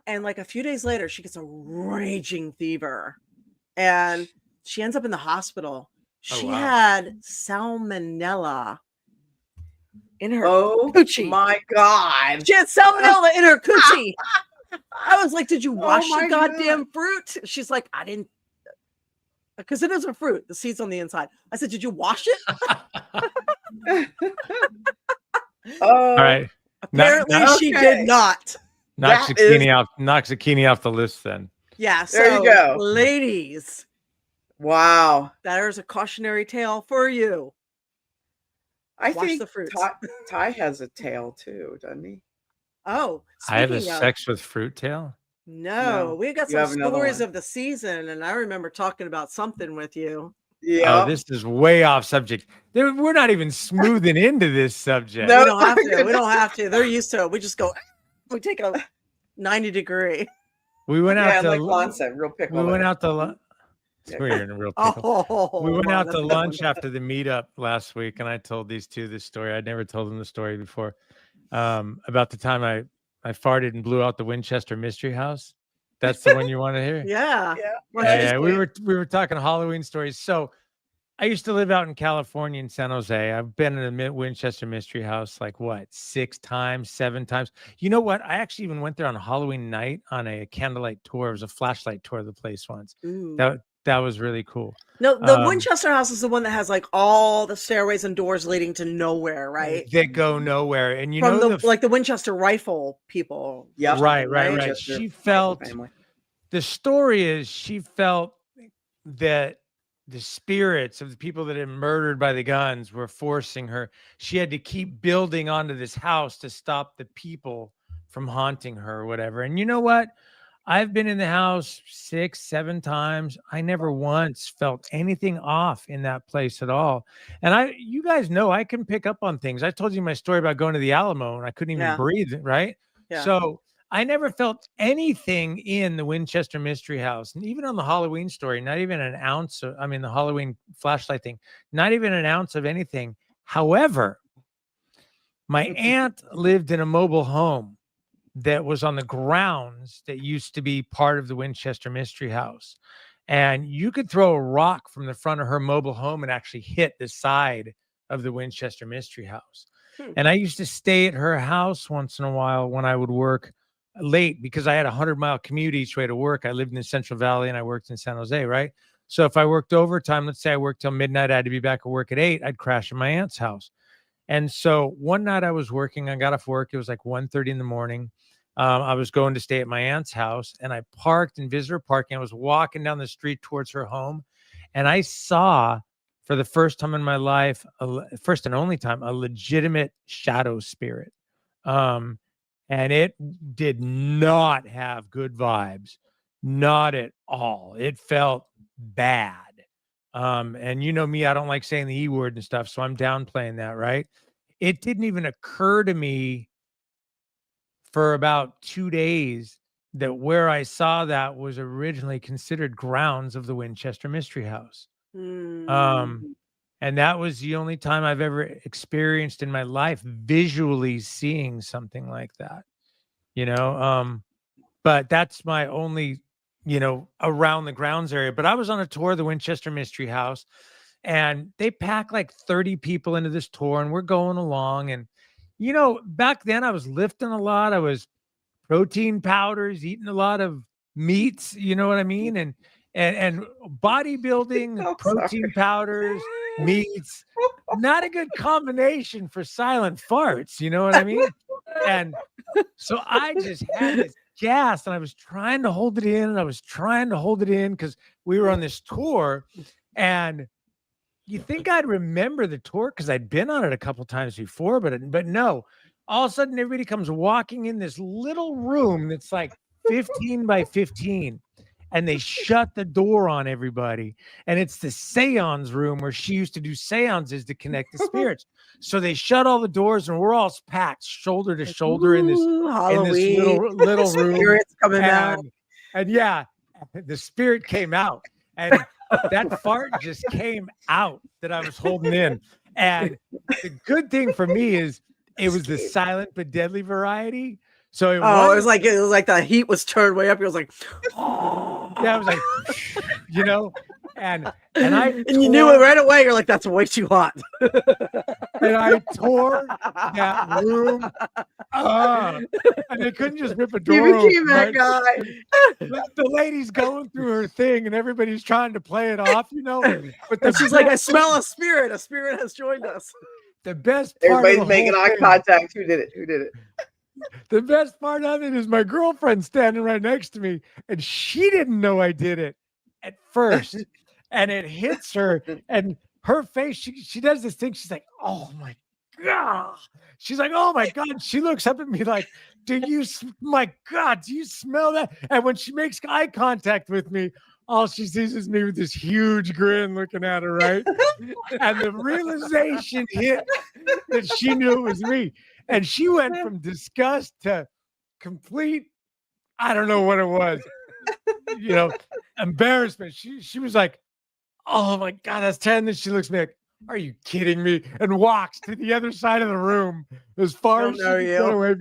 and like a few days later, she gets a raging fever, and she ends up in the hospital. She had salmonella in her coochie. My God. She had salmonella in her coochie. I was like, did you wash my the goddamn fruit? She's like, I didn't. Because it is a fruit, the seeds on the inside. I said, did you wash it? All right. Apparently she okay. did not. Knock zucchini off the list then. Yeah. So, There you go. ladies, Wow. there's a cautionary tale for you. I Wash think the fruits. Ty has a tail too, doesn't he? Oh, I have a speaking of- sex with fruit tail. No, we got you some have another stories one. of the season, and I remember talking about something with you. Yeah. Oh, this is way off subject. We're not even smoothing into this subject. No. We don't have to. We don't have to. They're used to it. We just go. We take a 90-degree. We went out to like Lon said, real pickle. we went out to lunch. We're in a real pickle. Oh, We went wow, out that's to a good lunch one. after the meetup last week, and I told these two this story. I'd never told them the story before. About the time I farted and blew out the Winchester Mystery House. That's the one you want to hear? Yeah. Yeah, we were talking Halloween stories. So I used to live out in California in San Jose. I've been in the Winchester Mystery House like 6 times, 7 times. You know what? I actually even went there on Halloween night on a candlelight tour. It was a flashlight tour of the place once. Ooh. That was really cool. No, the Winchester House is the one that has like all the stairways and doors leading to nowhere, right? That go nowhere. And From the Winchester rifle people. Yep. Right. Winchester She felt family. the story is she felt that the spirits of the people that had murdered by the guns were forcing her. She had to keep building onto this house to stop the people from haunting her or whatever. And you know what? I've been in the house 6, 7 times. I never once felt anything off in that place at all. And you guys know I can pick up on things. I told you my story about going to the Alamo and I couldn't even breathe, right? Yeah. So I never felt anything in the Winchester Mystery House. And even on the Halloween story, not even an ounce of, I mean, the Halloween flashlight thing, not even an ounce of anything. However, my aunt lived in a mobile home that was on the grounds that used to be part of the Winchester Mystery House. And you could throw a rock from the front of her mobile home and actually hit the side of the Winchester Mystery House. And I used to stay at her house once in a while when I would work late because I had a 100-mile commute each way to work. I lived in the Central Valley and I worked in San Jose, right? So if I worked overtime, let's say I worked till midnight, I had to be back at work at 8, I'd crash at my aunt's house. And so one night I was working, I got off work. It was like 1:30 in the morning. I was going to stay at my aunt's house and I parked in visitor parking. I was walking down the street towards her home and I saw for the first time in my life, first and only time, a legitimate shadow spirit. And it did not have good vibes, not at all. It felt bad. And you know me, I don't like saying the E word and stuff, so I'm downplaying that, right? It didn't even occur to me for about 2 days that where I saw that was originally considered grounds of the Winchester Mystery House. And that was the only time I've ever experienced in my life visually seeing something like that, you know? But that's my only, you know, around the grounds area. But I was on a tour of the Winchester Mystery House and they pack like 30 people into this tour and we're going along. And, you know, back then I was lifting a lot. I was protein powders, eating a lot of meats, you know what I mean? And bodybuilding, protein powders, meats, not a good combination for silent farts, you know what I mean? And so I just had this gas and I was trying to hold it in and I was trying to hold it in because we were on this tour. And you think I'd remember the tour because I'd been on it a couple times before, but no. All of a sudden, everybody comes walking in this little room that's like 15 by 15, and they shut the door on everybody. And it's the seance room where she used to do seances to connect the spirits. So they shut all the doors, and we're all packed shoulder to shoulder in this little room. Spirits coming out. And yeah, the spirit came out. And that fart just came out that I was holding in. And the good thing for me is it was the silent but deadly variety. So it was like the heat was turned way up. It was like, yeah, it was like, you know, and you knew it right away. You're like, that's way too hot. And I tore that room up, and they couldn't just rip a door. You became that guy. The lady's going through her thing, and everybody's trying to play it off, you know. But she's like, I smell a spirit. A spirit has joined us. The best part, everybody's making eye contact. Who did it? The best part of it is my girlfriend standing right next to me, and she didn't know I did it at first. And it hits her, and her face, she does this thing. She's like, oh my God. She's like, oh my God. She looks up at me like, do you smell that? And when she makes eye contact with me, all she sees is me with this huge grin looking at her, right? And the realization hit that she knew it was me. And she went from disgust to complete, I don't know what it was, you know, embarrassment. She was like, oh my God, that's 10. Then she looks at me like, are you kidding me? And walks to the other side of the room as far as she could get away.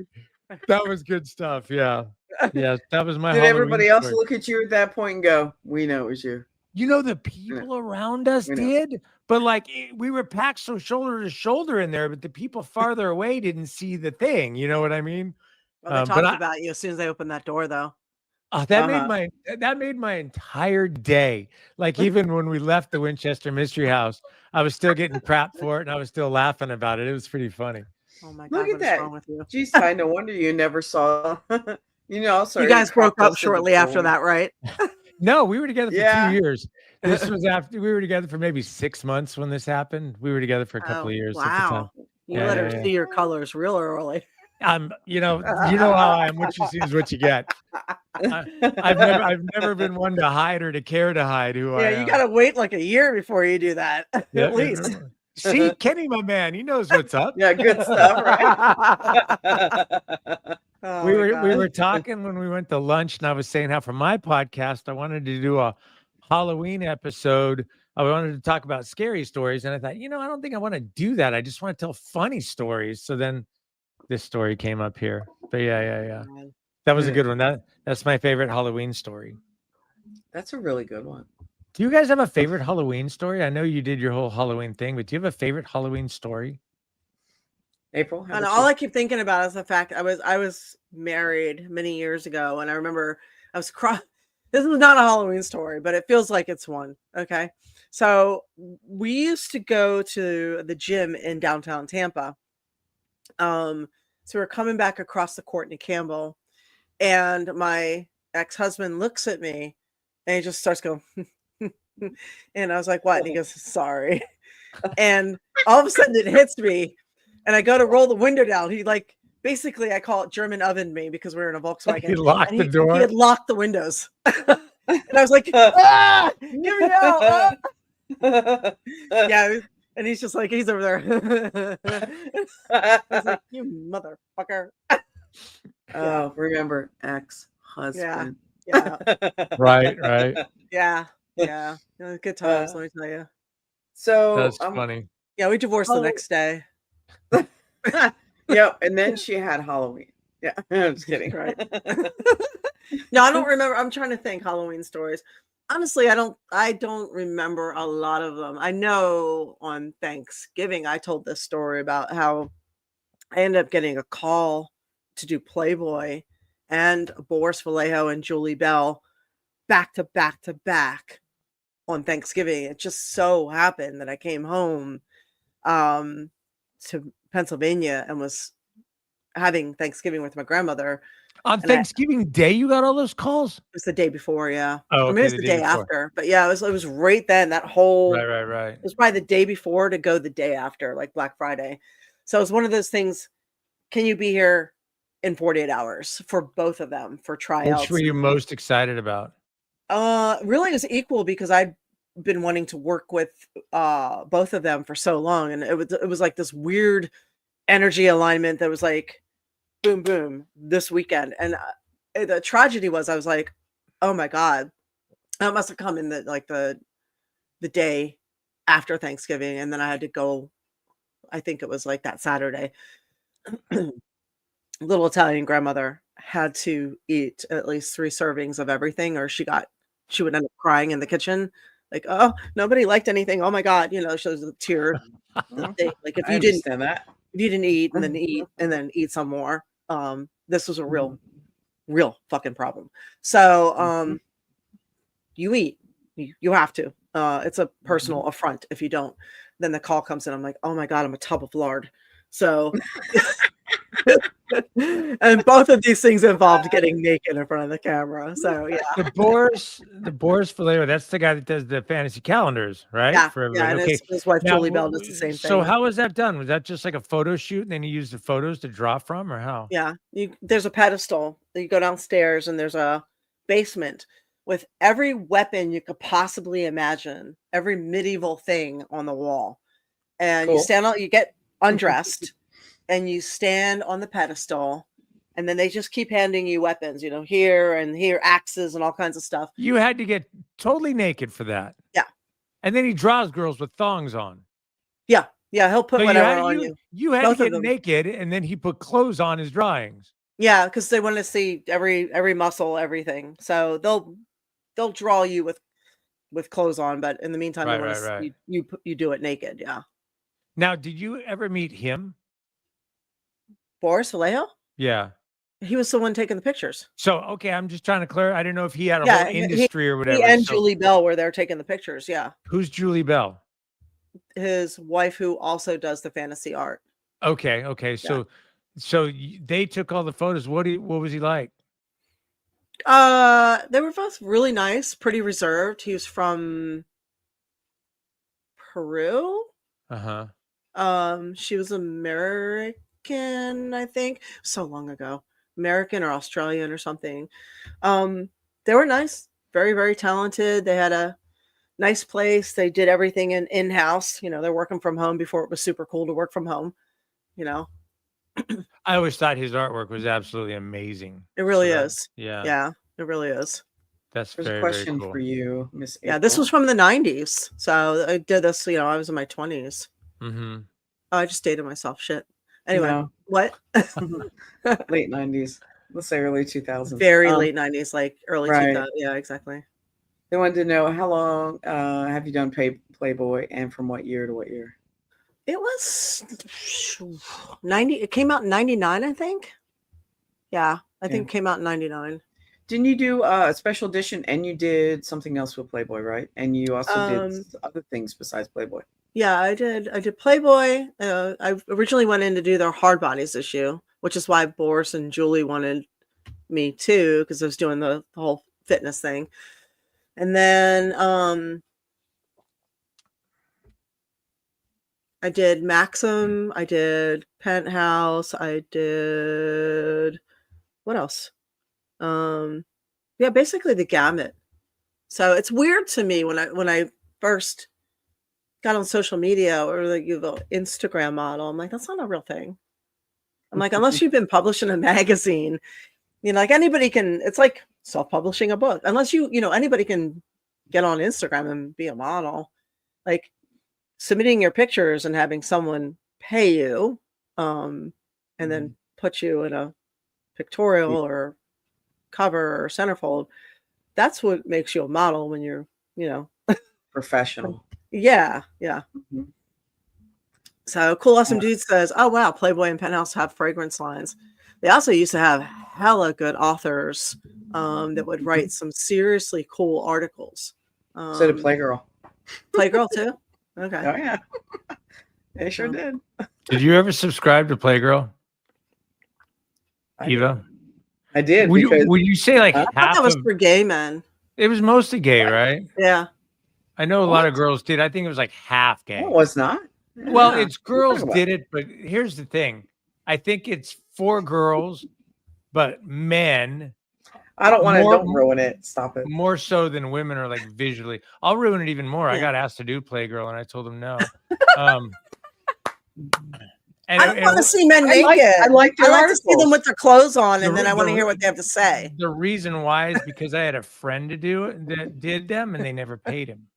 That was good stuff. Yeah. Yeah. That was my Did Halloween everybody else story. look at you at that point and go, we know it was you? You know, the people around us did, but like we were packed so shoulder to shoulder in there, but the people farther away didn't see the thing. You know what I mean? Well, they talked about you as soon as they opened that door, though. That made my entire day. Like even when we left the Winchester Mystery House, I was still getting crap for it, and I was still laughing about it. It was pretty funny. Oh my God! Look at that! Wrong with you? Geez, Ty, no wonder you never saw. You know, sorry, you guys broke up shortly after that, right? No, we were together for 2 years. This was after we were together for maybe 6 months when this happened. We were together for a couple of years. Wow! You let her see your colors real early. You know how I am. What you see is what you get. I've never been one to hide or to care to hide who I Yeah, am. you gotta wait like a year before you do that, Yeah, at least. See, Kenny, my man, he knows what's up. Yeah, good stuff, right? Oh, we my were God. talking when we went to lunch, and I was saying how for my podcast I wanted to do a Halloween episode. I wanted to talk about scary stories, and I thought, I don't think I want to do that. I just want to tell funny stories. So then this story came up here. But yeah. Man. That was a good one. That's my favorite Halloween story. That's a really good one. Do you guys have a favorite Halloween story? I know you did your whole Halloween thing, but do you have a favorite Halloween story? April? And all I keep thinking about is the fact I was married many years ago, and I remember I was This is not a Halloween story, but it feels like it's one. Okay, so we used to go to the gym in downtown Tampa. So we're coming back across the Courtney Campbell, and my ex-husband looks at me, and he just starts going, and I was like, "What?" And he goes, "Sorry." And all of a sudden it hits me, and I go to roll the window down. He basically, I call it German oven me because we were in a Volkswagen. He locked the door. He had locked the windows. And I was like, "Ah, get me out." Yeah. And he's just like, he's over there. I was like, "You motherfucker." Oh, remember ex-husband. Yeah. Right. Yeah. Good times, let me tell you. So That's funny. Yeah, we divorced the next day. Yeah, and then she had Halloween. Yeah, I'm just kidding. Right. No, I don't remember. I'm trying to think Halloween stories. Honestly, I don't remember a lot of them. I know on Thanksgiving I told this story about how I ended up getting a call to do Playboy and Boris Vallejo and Julie Bell back to back on Thanksgiving. It just so happened that I came home to Pennsylvania and was having Thanksgiving with my grandmother. On Thanksgiving Day, you got all those calls? It was the day before, yeah. Oh, I mean, okay, it was the the day day before. after, but yeah, it was right then. That whole Right. It was probably the day before to go the day after, like Black Friday. So it was one of those things. Can you be here in 48 hours for both of them for tryouts? Which were you most excited about? Really, it was equal because I'd been wanting to work with both of them for so long, and it was like this weird energy alignment that was like, boom, boom, this weekend. And the tragedy was, I was like, oh my God, that must have come in the day after Thanksgiving. And then I had to go, I think it was like that Saturday. Little Italian grandmother had to eat at least 3 servings of everything, or she would end up crying in the kitchen. Like, oh, nobody liked anything. Oh my God. Shows the tear. Like if you didn't eat and then eat some more, this was a real fucking problem. So you eat, you have to. It's a personal affront if you don't. Then the call comes in, I'm like, oh my God, I'm a tub of lard. So and both of these things involved getting naked in front of the camera. So yeah. The Boris Vallejo, that's the guy that does the fantasy calendars, right? Yeah, For and okay. his wife Now, Julie Bell does the same thing. So how was that done? Was that just like a photo shoot and then you use the photos to draw from, or how? Yeah, there's a pedestal. You go downstairs and there's a basement with every weapon you could possibly imagine, every medieval thing on the wall. And you get undressed and you stand on the pedestal, and then they just keep handing you weapons, here and here, axes and all kinds of stuff. You had to get totally naked for that. Yeah. And then he draws girls with thongs on. Yeah. Yeah. He'll put whatever on you. You had to get naked, and then he put clothes on his drawings. Yeah. Because they want to see every muscle, everything. So they'll draw you with clothes on, but in the meantime, you do it naked. Yeah. Now, did you ever meet him? Boris Vallejo? Yeah. He was the one taking the pictures. So, okay, I'm just trying to clear. I didn't know if he had a whole industry or whatever. He and Julie Bell were there taking the pictures. Yeah. Who's Julie Bell? His wife, who also does the fantasy art. Okay. Yeah. So they took all the photos. What was he like? They were both really nice, pretty reserved. He was from Peru. Uh-huh. She was American. American, I think. So long ago. American or Australian or something. They were nice, very, very talented. They had a nice place. They did everything in-house. They're working from home before it was super cool to work from home. I always thought his artwork was absolutely amazing. It really So is. yeah, Yeah, it really is. that's There's a very, question very cool. for you, Miss. Yeah, this was from the 90s. So I did this, I was in my 20s. Mm-hmm. Oh, I just dated myself. Shit. Anyway, No. what? Late 90s. Let's say early 2000s. Very late 90s, like early right. 2000s. Yeah, exactly. They wanted to know how long have you done Playboy and from what year to what year? It was 90. It came out in 99, I think. Yeah, I think it came out in 99. Didn't you do a special edition and you did something else with Playboy, right? And you also did other things besides Playboy. Yeah, I did Playboy. I originally went in to do their Hard Bodies issue, which is why Boris and Julie wanted me too, because I was doing the whole fitness thing. And then I did Maxim, I did Penthouse, I did what else? Yeah, basically the gamut. So it's weird to me when I first got on social media or like you the Instagram model. I'm like, that's not a real thing. I'm like, unless you've been published in a magazine, like anybody can. It's like self-publishing a book. Unless anybody can get on Instagram and be a model. Like submitting your pictures and having someone pay you, and then put you in a pictorial or cover or centerfold. That's what makes you a model when you're, professional. Yeah. Mm-hmm. So Cool Awesome Dude says, oh wow, Playboy and Penthouse have fragrance lines. They also used to have hella good authors that would write some seriously cool articles. So did Playgirl. Playgirl too? Okay. Oh yeah. They sure did. Did you ever subscribe to Playgirl, Eva? I did. Would you say like I thought half that was of for gay men. it was mostly gay, right? Yeah. I know a lot of girls did. I think it was like half gay. No, it was not. Well, Yeah. it's girls did it, but here's the thing. I think it's for girls, but men. I don't want to. Don't ruin it. Stop it. More so than women are like visually. I'll ruin it even more. Yeah. I got asked to do Playgirl, and I told them no. I don't want to see men naked. I like to see them with their clothes on, and then I want to hear what they have to say. The reason why is because I had a friend to do it that did them, and they never paid him.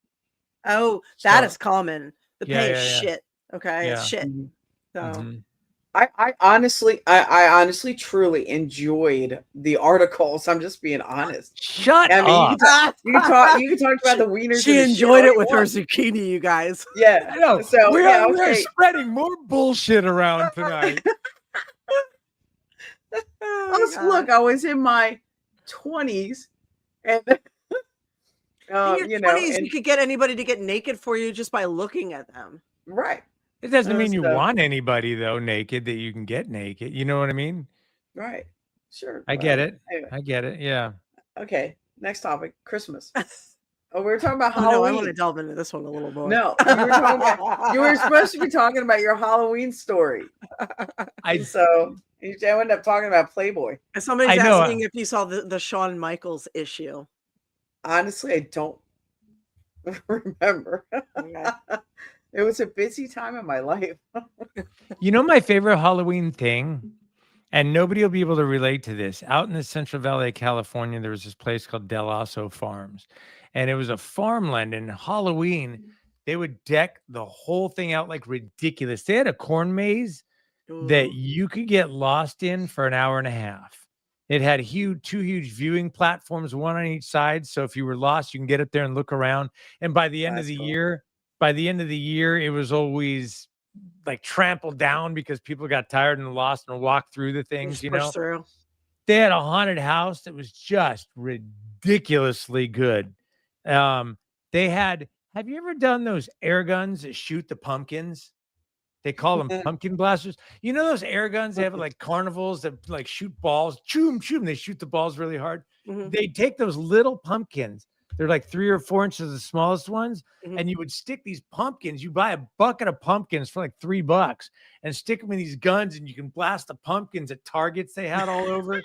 Oh, that is common. The pay is yeah. shit. Okay, it's shit. So. I honestly truly enjoyed the articles. I'm just being honest. Shut up. You can talk about the wieners. She enjoyed it with her zucchini, you guys. Yeah. I know. So we're spreading more bullshit around tonight. Oh, I was in my 20s, and in your 20s, you could get anybody to get naked for you just by looking at them. Right. It doesn't mean you want anybody though naked that you can get naked. You know what I mean? Right. Sure. I get it. Anyway. I get it. Yeah. Okay. Next topic. Christmas. Oh, we were talking about Halloween. Halloween. No, I want to delve into this one a little more. No, you were supposed to be talking about your Halloween story. So you ended up talking about Playboy. Somebody's asking if you saw the Shawn Michaels issue. Honestly, I don't remember. Okay. It was a busy time in my life. You know my favorite Halloween thing, and nobody will be able to relate to this. Out in the Central Valley of California, there was this place called Del Oso Farms, and it was a farmland. And Halloween, they would deck the whole thing out like ridiculous. They had a corn maze that you could get lost in for an hour and a half. It had two huge viewing platforms, one on each side. So if you were lost, you can get up there and look around. And by the end of the year, it was always like trampled down because people got tired and lost and walked through the things, Through. They had a haunted house that was just ridiculously good. They had, have you ever done those air guns that shoot the pumpkins? They call them pumpkin blasters. You know those air guns they have at like carnivals that like shoot balls, choom, choom. They shoot the balls really hard. Mm-hmm. They take those little pumpkins, They're like 3 or 4 inches, the smallest ones. Mhm. And you would stick these pumpkins. You buy a bucket of pumpkins for like $3 and stick them in these guns, and you can blast the pumpkins at targets they had all over.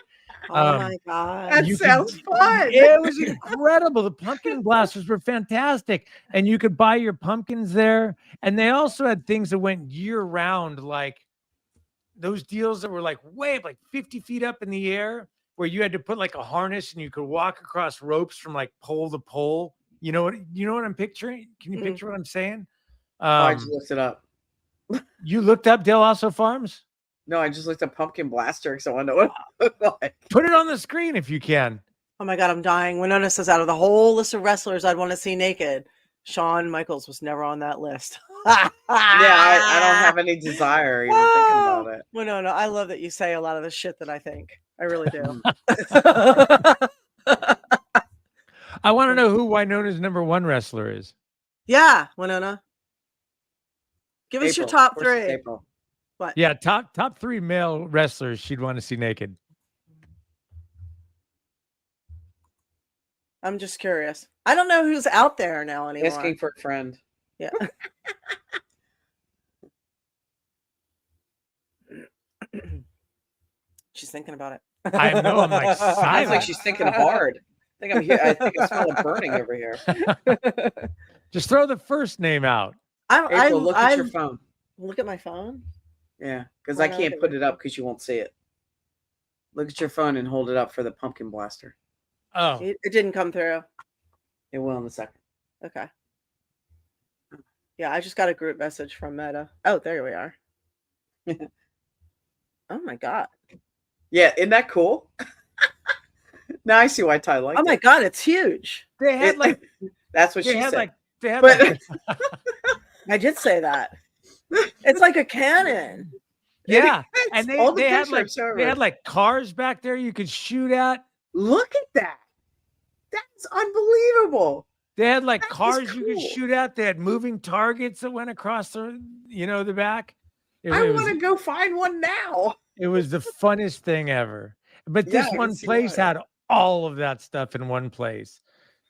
Oh my God. That You sounds fun. It was incredible. The pumpkin blasters were fantastic. And you could buy your pumpkins there. And they also had things that went year round, like those deals that were like way up, like 50 feet up in the air, where you had to put like a harness and you could walk across ropes from like pole to pole. You know what I'm picturing? Can you Mhm. picture what I'm saying? I just looked it up. You looked up Del Oso Farms? No, I just looked up pumpkin blaster because I want to know what it looked like. Put it on the screen if you can. Oh my God, I'm dying. Winona says, out of the whole list of wrestlers I'd want to see naked, Shawn Michaels was never on that list. Yeah, I don't have any desire even thinking about it. Winona, I love that you say a lot of the shit that I think. I really do. I want to know who Winona's #1 wrestler is. Yeah, Winona. Give us your April. top Of course it's 3. April. What? Yeah, top 3 male wrestlers she'd want to see naked. I'm just curious. I don't know who's out there now anymore. Asking for a friend. Yeah. She's thinking about it. I know. I'm like, Sounds silent. like she's thinking hard. I think I'm here. I think I smell it burning over here. Just throw the first name out. April, look at your phone. Look at my phone. Yeah, because Why I not? can't put it up because you won't see it. Look at your phone and hold it up for the pumpkin blaster. Oh, It didn't come through. It will in a second. Okay. Yeah, I just got a group message from Meta. Oh, there we are. Oh my God. Yeah, isn't that cool? Now I see why Ty liked Oh my it. God, it's huge. they had like That's what they she had said. like they had But- like I did say that. It's like a cannon. yeah, and All the they had pictures like I'm showing they her. had like cars back there you could shoot at. Look at that. That's unbelievable. They had like That is cars you could cool. shoot at. They had moving targets that went across the back. I want to go find one now. It was the funnest thing ever. But Yeah, this I can one see place why. had all of that stuff in one place.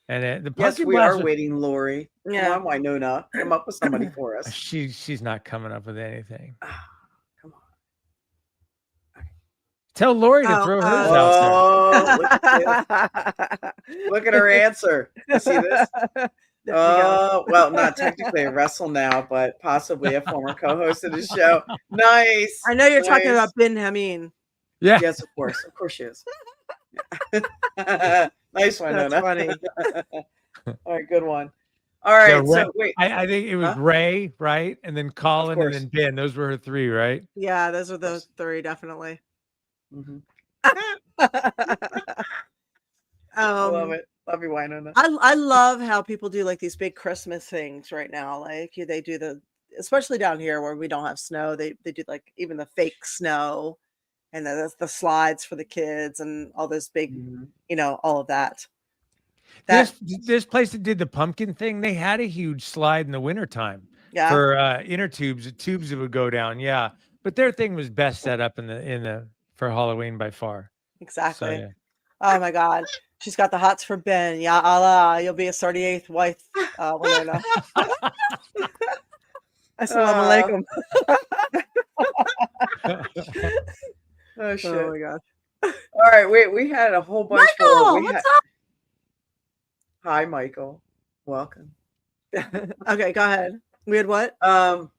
And the Yes, pumpkin we are blaster- waiting, Lori. Yeah. Come on, Winona. Come up with somebody for us. She's not coming up with anything. Come on. Tell Lori to Oh, throw hers out there. Oh, look at her answer. You see this? There we go. Well, not technically a wrestle now, but possibly a former co-host of the show. Nice. I know you're talking Nice. about Bin Hameen. Yeah. Yes, of course she is. Nice one, That's Nona. funny. All right, good one. All right, Yeah, so wait. I think it was Huh? Ray, right? And then Colin and course. then Ben. Those were her 3, right? Yeah, those are the 3, definitely. Mhm. I love it. Love you, Winona. I love how people do like these big Christmas things right now. Like they do especially down here where we don't have snow, they do like even the fake snow and the slides for the kids and all those big, Mhm. all of that. This place that did the pumpkin thing, they had a huge slide in the wintertime Yeah. for inner tubes that would go down. Yeah. But their thing was best set up in the for Halloween by far. Exactly. So, yeah. Oh my God. She's got the hots for Ben. Ya Allah. You'll be a 38th wife. Winona. Assalamu alaikum. Oh shit. Oh my God. All right, wait. We had a whole bunch Michael, more. what's Hi, Michael. Welcome. Okay, go ahead. We had what?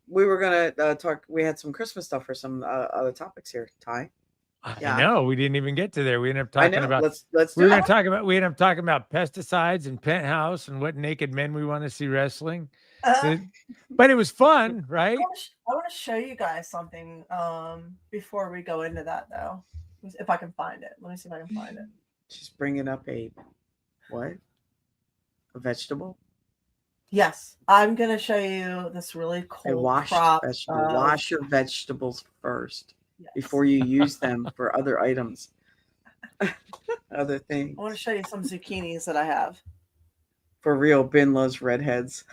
We were gonna talk. We had some Christmas stuff for some other topics here. Ty. Yeah. I know we didn't even get to there. We ended up I talking know. about Let's we do were it. gonna talk about we ended up talking about pesticides and penthouse and what naked men we want to see wrestling. But it was fun, right? I want to show you guys something before we go into that, though. If I can find it. Let me see if I can find it. She's bringing up a what? A vegetable? Yes, I'm going to show you this really A cool washed crop. vegetable. Wash your vegetables first Yes. before you use them for other items. Other things. I want to show you some zucchinis that I have. For real, Ben loves redheads.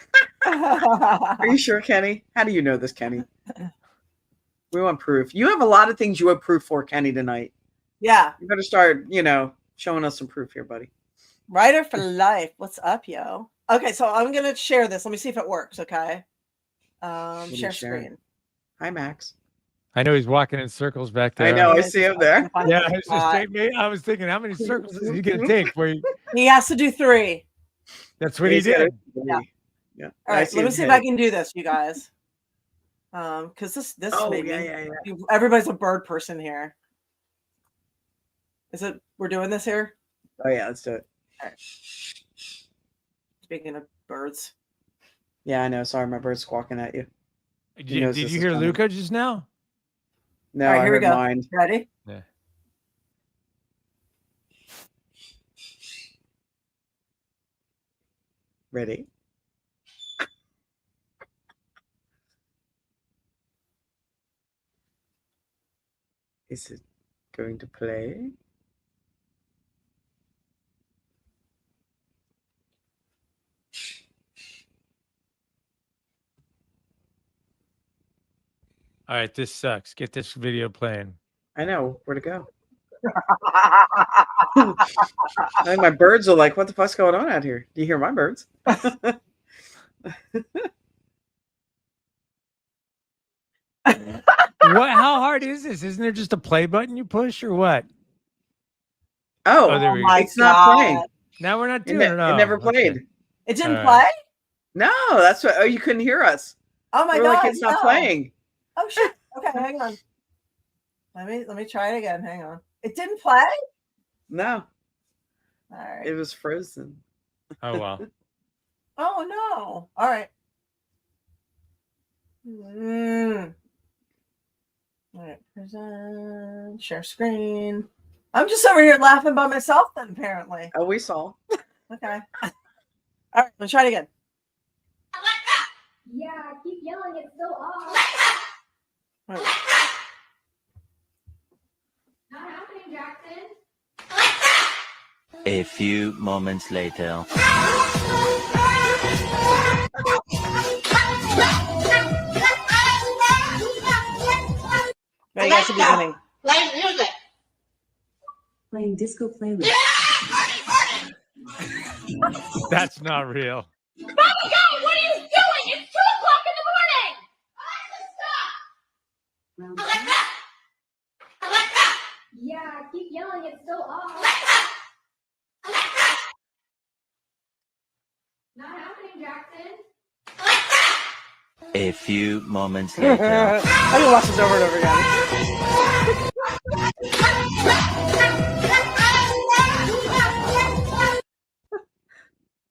Are you sure, Kenny? How do you know this, Kenny? We want proof. You have a lot of things you want proof for, Kenny, tonight. Yeah. You better start, showing us some proof here, buddy. Writer for life. What's up, yo? Okay, so I'm gonna share this. Let me see if it works. Okay. are you Share sharing? screen. Hi, Max. I know he's walking in circles back there. I know. I Yes, see him there. Yeah, it's just, I was thinking, how many circles is he gonna take? He has to do 3. That's what he He's got did. Yeah. Yeah. All right, let me see if I can do this, you guys. Because this Oh, maybe yeah. everybody's a bird person here. Is it? We're doing this here. Oh, yeah. Let's do it. All right. Speaking of birds, Yeah, I know. Sorry, my bird's squawking at you. Did knows you this hear is coming. Luca just now? No, all right, I here we heard go. mine. Ready? Yeah. Ready? Is it going to play? All right, this sucks. Get this video playing. I know. Where to go? I think my birds are like, what the fuck's going on out here? Do you hear my birds? What? How hard is this? Isn't there just a play button you push or what? Oh, there we go. my it's not playing. God. Now we're not It, doing ne- it. it never Okay. played. It didn't All play. right. No, that's what. Oh, you couldn't hear us. Oh my We're God! like, it's not no. playing. Oh shit! Okay, hang on. Let me try it again. Hang on. It didn't play. No, All right. it was frozen. Oh wow. Oh no! All right. All right. Present. Share screen. I'm just over here laughing by myself. Then apparently. Oh, we saw. Okay. All right. Let's try it again. Yeah, I keep yelling, it's so off. All right. Not happening, Jackson. A few moments later. Ready, guys, the beginning. Play music. Playing disco playlist. That's not real. Mommy, God, what are you doing? It's 2:00 in the morning. Round Alexa, Yeah, I keep yelling, it's so off. Not happening, Jackson. A few moments later. I can watch this over and over again.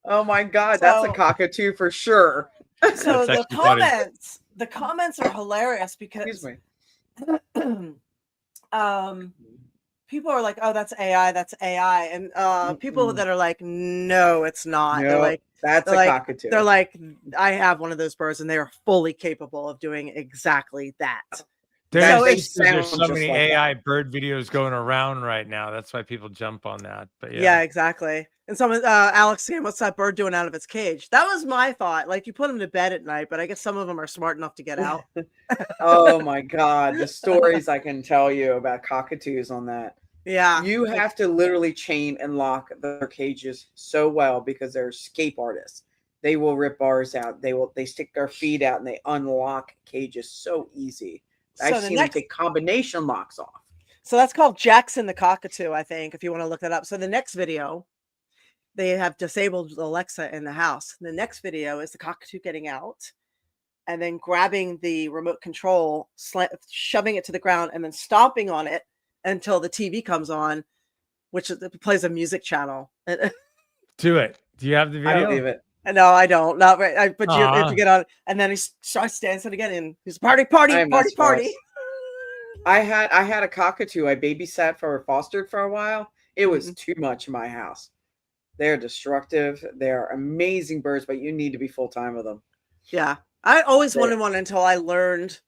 Oh my God, that's a So- cockatoo for sure. So That's the actually funny. comments are hilarious Excuse because me. people are like, oh, that's AI, and people Mm-mm. that are like, no, it's not. No, They're like, that's they're a like- cockatoo. they're like, I have one of those birds, and they are fully capable of doing exactly that. There's, So it's- there's so Sound many just like AI bird videos going around right now. That's why people jump on that. But Yeah, exactly. And someone, Alex, saying, what's that bird doing out of its cage? That was my thought. Like, you put them to bed at night, but I guess some of them are smart enough to get out. Oh my God, the stories I can tell you about cockatoos on that. Yeah. You have to literally chain and lock their cages so well because they're escape artists. They will rip bars out. They stick their feet out and they unlock cages so easy. I've So the seen them next, take combination locks off. so that's called Jackson the Cockatoo, I think, if you want to look that up. So the next video, they have disabled Alexa in the house. The next video is the cockatoo getting out and then grabbing the remote control, shoving it to the ground, and then stomping on it until the TV comes on, which plays a music channel. Do it. Do you have the I don't video? believe it. No, I don't. Not right. But you have Aw. to get on, and then he starts dancing again, and he's party, party, I am not party, party. I had a cockatoo. I babysat for fostered for a while. It was too much in my house. They're destructive. They're amazing birds, but you need to be full time with them. Yeah, I always They- wanted one until I learned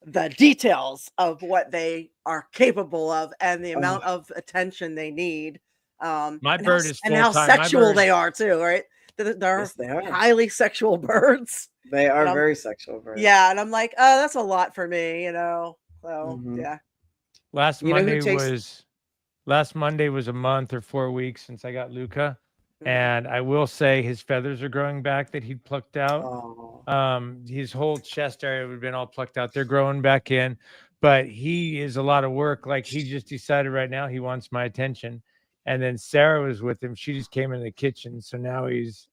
the details of what they are capable of and the amount of attention they need. My and bird how, is and how full-time. My sexual bird- they are too, right? They're Yes, they are. highly sexual birds. They are And I'm- very sexual birds. Yeah, and I'm like, oh, that's a lot for me, So Mhm. yeah. Last You know who Monday takes- was a month or 4 weeks since I got Luca. And I will say his feathers are growing back that he'd plucked out. Oh. His whole chest area would have been all plucked out. They're growing back in, but he is a lot of work. Like he just decided right now he wants my attention. And then Sarah was with him. She just came in the kitchen. So now he's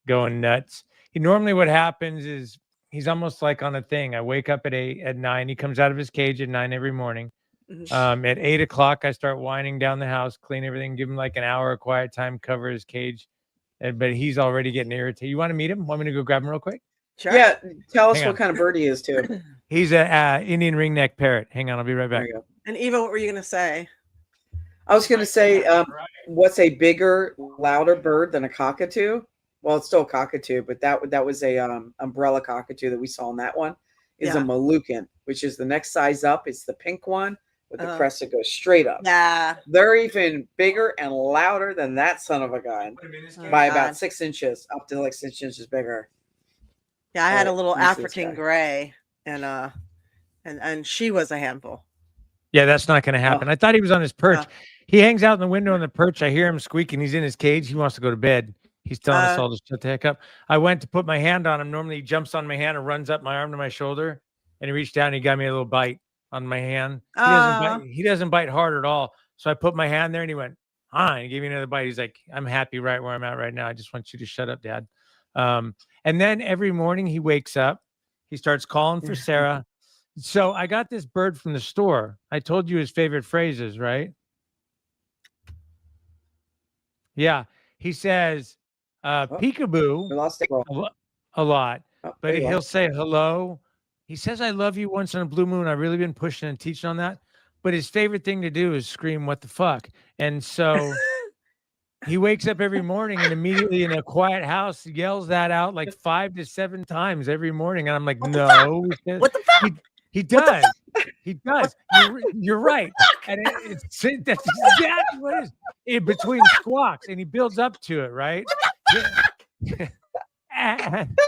going nuts. Normally what happens is he's almost like on a thing. I wake up at 9. He comes out of his cage at 9 every morning. At 8 o'clock, I start winding down the house, clean everything, give him like an hour of quiet time, cover his cage. But he's already getting irritated. You want to meet him? Want me to go grab him real quick? Sure. Yeah, tell us Hang what on. kind of bird he is too. He's a Indian ringneck parrot. Hang on, I'll be right There back. you go. And Eva, what were you gonna say? I was going to say, what's a bigger, louder bird than a cockatoo? Well, it's still a cockatoo, but that was a umbrella cockatoo that we saw in that one. Is a Moluccan, which is the next size up. It's the pink one with the crest that goes straight up. Yeah. They're even bigger and louder than that son of a gun by about 6 inches, up to like 6 inches bigger. Yeah, I had a Oh, little let me see this African guy. gray, and she was a handful. Yeah, that's not going to happen. I thought he was on his perch. Yeah. He hangs out in the window on the perch. I hear him squeaking. He's in his cage. He wants to go to bed. He's telling us all to shut the heck up. I went to put my hand on him. Normally he jumps on my hand and runs up my arm to my shoulder. And he reached down and he got me a little bite on my hand. He doesn't bite hard at all. So I put my hand there and he went, hi, and he gave me another bite. He's like, I'm happy right where I'm at right now. I just want you to shut up, Dad. And then every morning he wakes up. He starts calling for Sarah. So I got this bird from the store. I told you his favorite phrases, right? Yeah. He says, peekaboo We lost it. a lot, Oh, but there you he'll are. say hello. He says, I love you once in a blue moon. I've really been pushing and teaching on that. But his favorite thing to do is scream, what the fuck? And so he wakes up every morning and immediately in a quiet house yells that out like 5 to 7 times every morning. And I'm like, no. What the fuck? He does. He does. You're right. And that's exactly what it is. In between squawks, and he builds up to it, right? And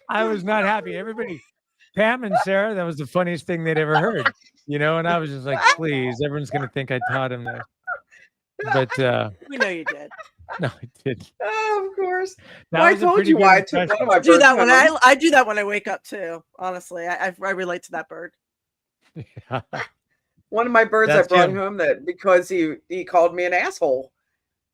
I was not happy. Everybody, Pam and Sarah, that was the funniest thing they'd ever heard, and I was just like, please, everyone's going to think I taught him this. But we know you did. no, I didn't. Oh, of course. That Well, I was a told pretty you good why I took impression. one of my I do birds that when home. I do that when I wake up too. Honestly, I relate to that bird. Yeah. One of my birds That's I brought him. home that because he called me an asshole.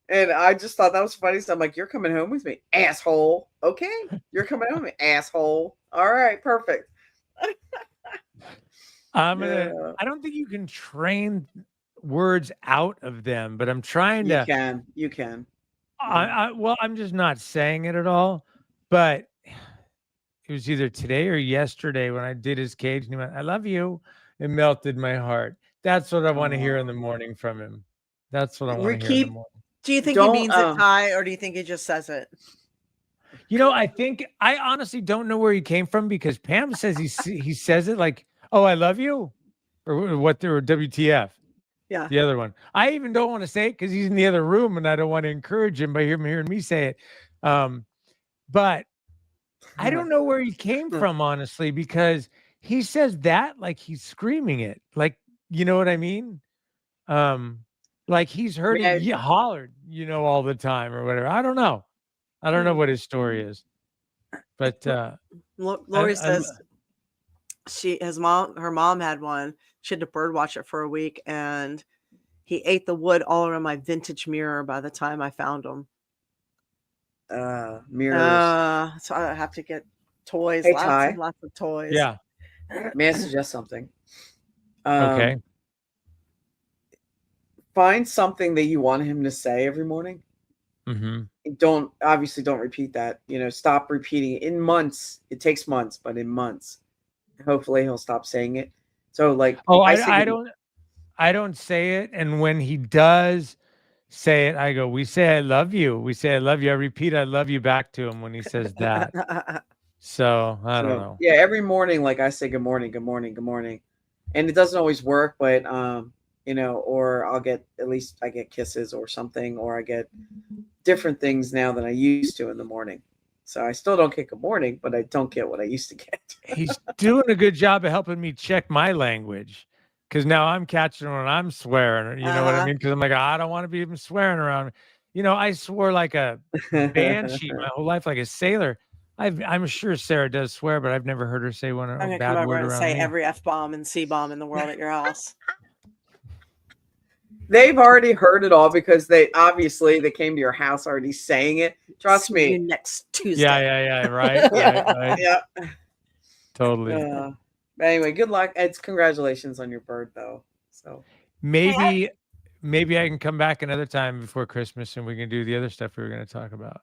And I just thought that was funny. So I'm like, you're coming home with me, asshole. Okay. You're coming home with me, asshole. All right, perfect. I don't think you can train words out of them, but I'm trying to. You can. Well, I'm just not saying it at all. But it was either today or yesterday when I did his cage and he went, I love you. It melted my heart. That's what I want to hear in the morning from him. That's what I want to hear in the morning. Do you think he means it, Ty, or do you think he just says it? I honestly don't know where he came from because Pam says he says it like, oh, I love you, or what, or WTF. Yeah. The other one. I even don't want to say it because he's in the other room and I don't want to encourage him by hearing me say it. But I don't know where he came from, honestly, because he says that like he's screaming it. Like, you know what I mean? Like he's heard it hollered, all the time or whatever. I don't know. I don't know what his story is. But Lori says her mom had one. She had to bird watch it for a week, and he ate the wood all around my vintage mirror by the time I found him. Mirrors. So I have to get toys. Hey, lots Ty. and lots of toys. yeah. May I suggest something? Okay. Find something that you want him to say every morning. Mm-hmm. Don't repeat that. Stop repeating it. In months. It takes months, but in months, hopefully he'll stop saying it. So like, I don't say it, and when he does say it, I go, we say I love you. We say I love you. I repeat I love you back to him when he says that. So I don't know. Yeah, every morning, like I say, good morning, good morning, good morning, and it doesn't always work, but or I get kisses or something, or I get different things now than I used to in the morning. So I still don't get good morning, but I don't get what I used to get. He's doing a good job of helping me check my language, because now I'm catching when I'm swearing. You know what I mean? Because I'm like, I don't want to be even swearing around. You know, I swore like a banshee my whole life, like a sailor. I'm sure Sarah does swear, but I've never heard her say one I'm a gonna come bad over word and around say me. every F bomb and C bomb in the world at your house. They've already heard it all because they came to your house already saying it. Trust See you me. next Tuesday. Yeah. Right. Yeah. Totally. But anyway, good luck. It's congratulations on your bird, though. So Maybe I can come back another time before Christmas and we can do the other stuff we were going to talk about.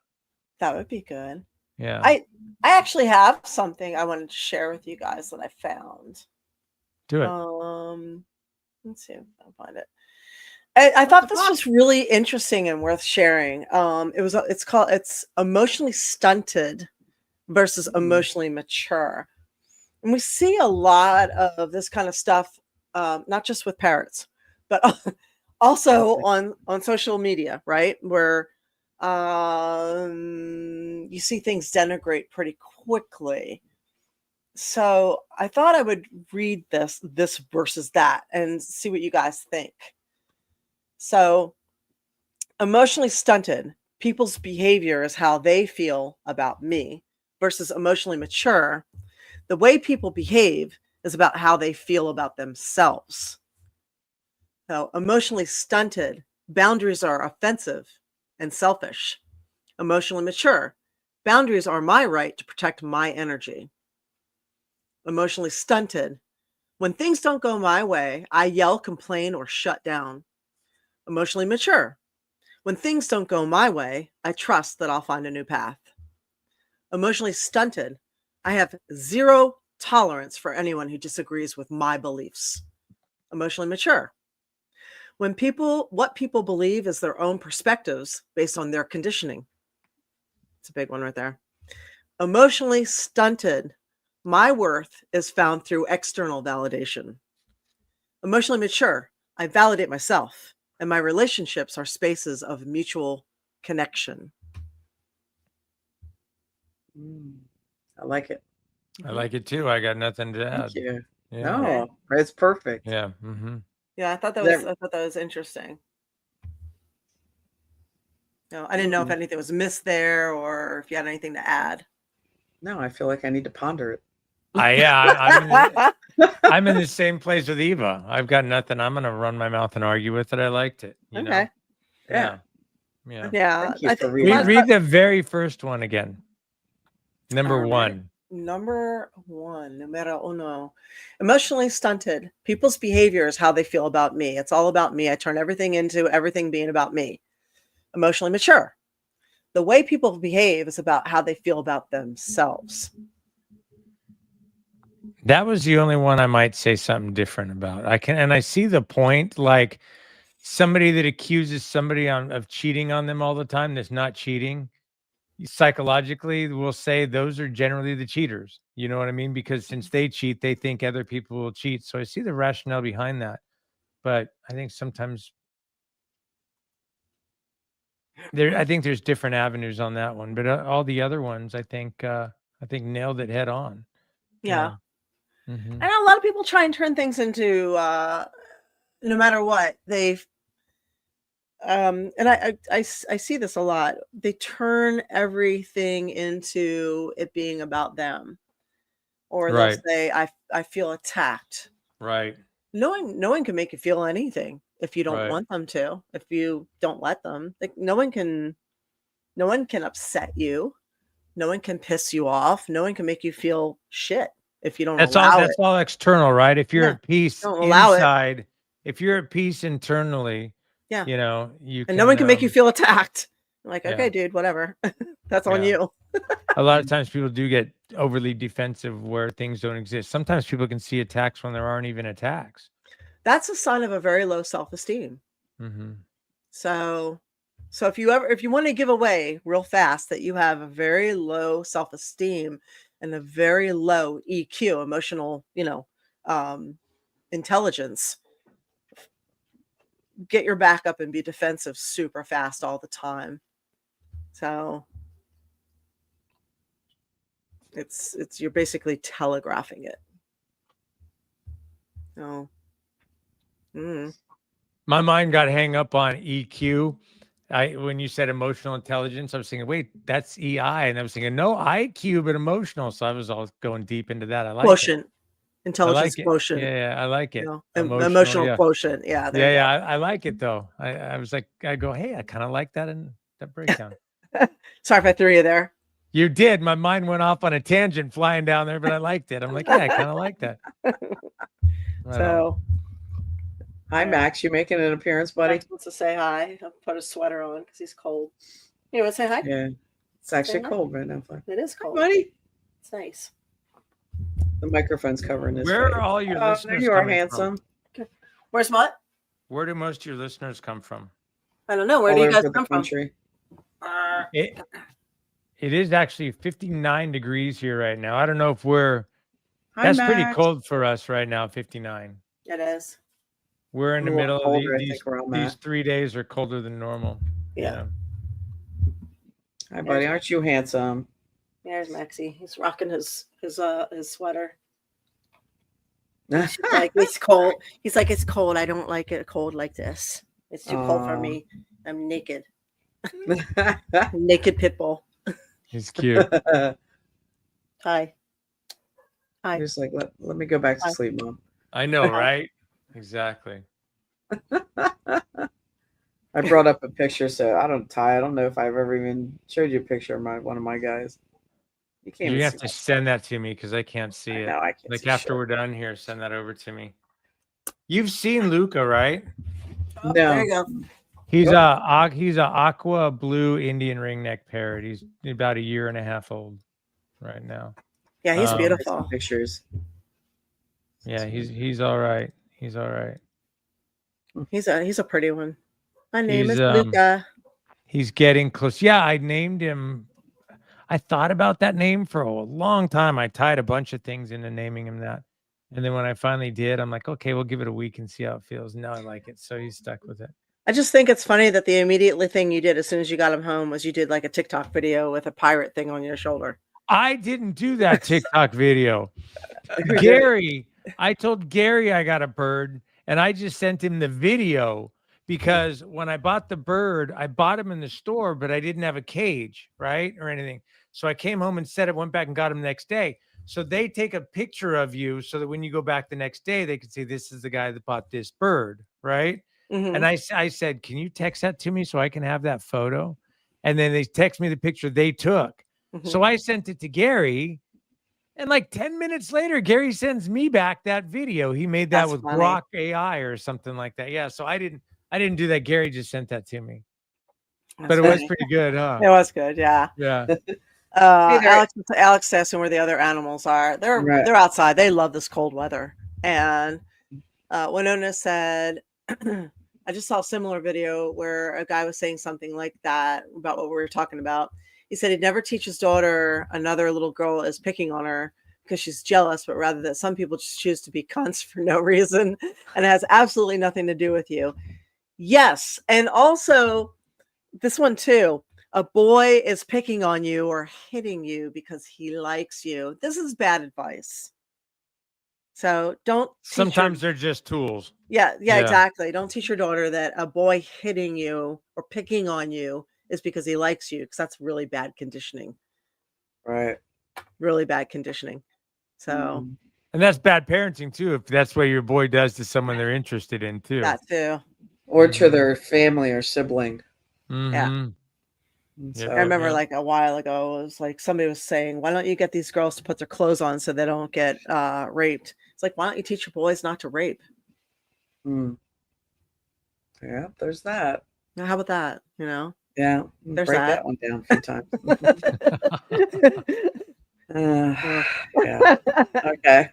That would be good. Yeah. I actually have something I wanted to share with you guys that I found. Do it. Let's see if I can find it. I thought this was really interesting and worth sharing. It's emotionally stunted versus emotionally mature. And we see a lot of this kind of stuff, not just with parrots, but also on social media, right? Where you see things denigrate pretty quickly. So I thought I would read this versus that and see what you guys think. So emotionally stunted, people's behavior is how they feel about me, versus emotionally mature. The way people behave is about how they feel about themselves. So emotionally stunted, boundaries are offensive and selfish. Emotionally mature, boundaries are my right to protect my energy. Emotionally stunted, when things don't go my way, I yell, complain, or shut down. Emotionally mature, when things don't go my way, I trust that I'll find a new path. Emotionally stunted, I have zero tolerance for anyone who disagrees with my beliefs. Emotionally mature, what people believe is their own perspectives based on their conditioning. It's a big one right there. Emotionally stunted, my worth is found through external validation. Emotionally mature, I validate myself, and my relationships are spaces of mutual connection. I like it. I like it too. I got nothing to add. Thank you. Yeah. No, it's perfect. Yeah. Mm-hmm. Yeah, I thought that was interesting. No, I didn't know if anything was missed there or if you had anything to add. No, I feel like I need to ponder it. I'm in the same place with Eva. I've got nothing. I'm going to run my mouth and argue with it. I liked it. You know? Yeah. Yeah. Thank you for reading. Read the very first one again. Number one. Number one, numero uno. Emotionally stunted. People's behavior is how they feel about me. It's all about me. I turn everything into everything being about me. Emotionally mature. The way people behave is about how they feel about themselves. That was the only one I might say something different about. I see the point. Like somebody that accuses somebody of cheating on them all the time that's not cheating, psychologically will say those are generally the cheaters. You know what I mean? Because since they cheat, they think other people will cheat. So I see the rationale behind that. But I think sometimes I think there's different avenues on that one. But all the other ones, I think nailed it head on. Yeah. Mm-hmm. And a lot of people try and turn things into no matter what they've and I see this a lot. They turn everything into it being about them, or they'll say I feel attacked. Right. No one can make you feel anything if you don't want them to. If you don't let them, like no one can upset you. No one can piss you off. No one can make you feel shit if you don't allow it. That's all external, right? If you're at peace inside, if you're at peace internally, you know, you can, and no one can make you feel attacked. I'm like, okay, dude, whatever. That's on you. A lot of times people do get overly defensive where things don't exist. Sometimes people can see attacks when there aren't even attacks. That's a sign of a very low self-esteem. Mm-hmm. So if you want to give away real fast that you have a very low self-esteem and a very low EQ, emotional, intelligence, get your back up and be defensive super fast all the time. So it's you're basically telegraphing it. Oh. My mind got hung up on EQ When you said emotional intelligence, I was thinking, wait, that's EI, and I was thinking, no, IQ, but emotional. So I was all going deep into that. I like it. Quotient, I intelligence like it. quotient. Yeah, I like it. Emotional yeah. quotient. Yeah, there Yeah, you yeah, I like it though. I was like, I go, hey, I kind of like that in that breakdown. go. Sorry if I threw you there. You did. My mind went off on a tangent flying down there, but I liked it. I'm like, yeah, I kind of like that. Right on. So, Hi, Max. You making an appearance, buddy? Max wants to say hi. I'll put a sweater on because he's cold. You want to say hi? Yeah. It's actually hi. cold right now. It is Hi, cold. buddy. It's nice. The microphone's covering his Where face. are all your Oh, listeners there you are, coming handsome. from? Where's what? Where do most of your listeners come from? I don't know. Where All do you guys over the come from? country. It is actually 59 degrees here right now. I don't know if Hi, that's pretty Max. cold for us right now, 59. It is. We're in the I'm a little middle of colder, I these think, where I'm these at. 3 days are colder than normal. Yeah. Hi, buddy. Aren't you handsome? There's Maxie. He's rocking his sweater. She's like, it's cold. He's like, it's cold. I don't like it cold like this. It's too cold for Aw. me. I'm naked. Naked pit bull. He's cute. Hi. Hi. He's like, let me go back to Hi. sleep, Mom. I know, right? Exactly. I brought up a picture, so I don't know if I've ever even showed you a picture of one of my guys. You can't. You even have see to my- send that to me because I can't see I it. know, I can't Like see after shit. we're done here, send that over to me. You've seen Luca, right? Oh, No. there you go. He's Yep. he's a aqua blue Indian ringneck parrot. He's about 1.5 years old right now. Yeah, he's Um, beautiful. Pictures. Yeah, he's all right. He's all right. He's a pretty one. My name He's, is Luca. He's getting close. Yeah, I named him. I thought about that name for a long time. I tied a bunch of things into naming him that. And then when I finally did, I'm like, okay, we'll give it a week and see how it feels. Now I like it. So he's stuck with it. I just think it's funny that the immediately thing you did as soon as you got him home was you did like a TikTok video with a pirate thing on your shoulder. I didn't do that TikTok video. Gary, I told Gary I got a bird and I just sent him the video because when I bought the bird, I bought him in the store, but I didn't have a cage, right? Or anything. So I came home and set it, went back and got him the next day. So they take a picture of you so that when you go back the next day, they can say, this is the guy that bought this bird, right? Mhm. And I said, can you text that to me so I can have that photo? And then they text me the picture they took. Mhm. So I sent it to Gary. And like 10 minutes later, Gary sends me back that video. He made that That's with funny. Grok AI or something like that. Yeah. So I didn't do that. Gary just sent that to me. That's But it was funny. pretty good, huh? It was good, yeah. Yeah. Alex asked him where the other animals are. Right. They're outside. They love this cold weather. And Winona said, I just saw a similar video where a guy was saying something like that about what we were talking about. He said he'd never teach his daughter another little girl is picking on her because she's jealous, but rather that some people just choose to be cunts for no reason and it has absolutely nothing to do with you. Yes. And also this one too. A boy is picking on you or hitting you because he likes you. This is bad advice. So don't teach Sometimes they're just tools. yeah, Yeah. exactly. Don't teach your daughter that a boy hitting you or picking on you is because he likes you, because that's really bad conditioning. Right. Really bad conditioning. So And that's bad parenting too, if that's what your boy does to someone they're interested in too. that too. Or to their family or sibling. Mhm. So, I remember like a while ago, it was like somebody was saying, why don't you get these girls to put their clothes on so they don't get raped? It's like, why don't you teach your boys not to rape? Yeah, there's that. Now, how about that? You know? Yeah. There's Break that. that one down a few times. Okay.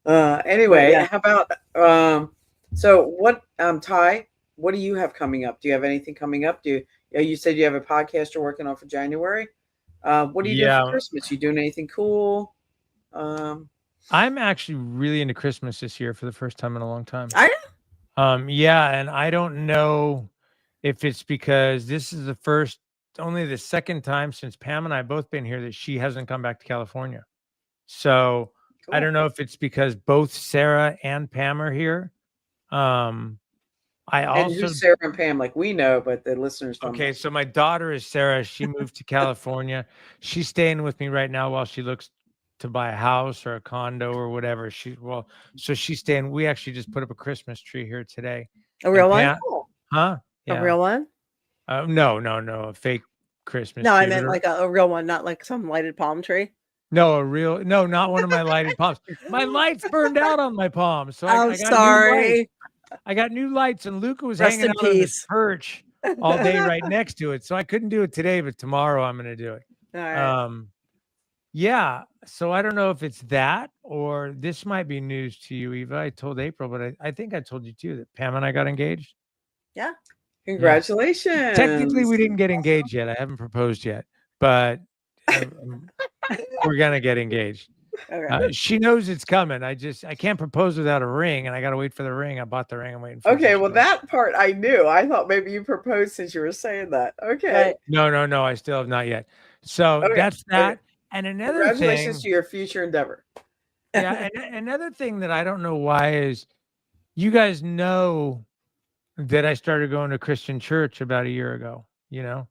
Anyway, Yeah. how about so what Ty, what do you have coming up? Do you have anything coming up? You said you have a podcast you're working on for January. What do you do for Christmas? You doing anything cool? I'm actually really into Christmas this year for the first time in a long time. Are you? Yeah, and I don't know if it's because this is only the second time since Pam and I both been here that she hasn't come back to California. So I don't know if it's because both Sarah and Pam are here. I And also who's Sarah and Pam? Like we know, but the listeners don't. okay. Know. So my daughter is Sarah. She moved to California. She's staying with me right now while she looks to buy a house or a condo or whatever. So she's staying. We actually just put up a Christmas tree here today. A real And one? Pam, huh? A Yeah. real one? No, a fake Christmas No, tree. I meant like a real one, not like some lighted palm tree. No, not one of my lighted palms. My lights burned out on my palms. So I'm I got new lights. sorry. I got new lights, and Luca was Rest hanging in out on this peace. perch all day right next to it. So I couldn't do it today, but tomorrow I'm going to do it. All right. Yeah. So I don't know if it's that or this might be news to you, Eva. I told April, but I think I told you too that Pam and I got engaged. Yeah. Congratulations. Technically, we didn't get engaged yet. I haven't proposed yet, but we're going to get engaged. Okay. She knows it's coming. I can't propose without a ring, and I got to wait for the ring. I bought the ring. I'm waiting for Okay, it. well, that part I knew. I thought maybe you proposed since you were saying that. Okay. Right. No. I still have not yet. So Okay, that's that. okay. And another Congratulations thing, to your future endeavor. yeah, and another thing that I don't know why is you guys know that I started going to Christian church about a year ago,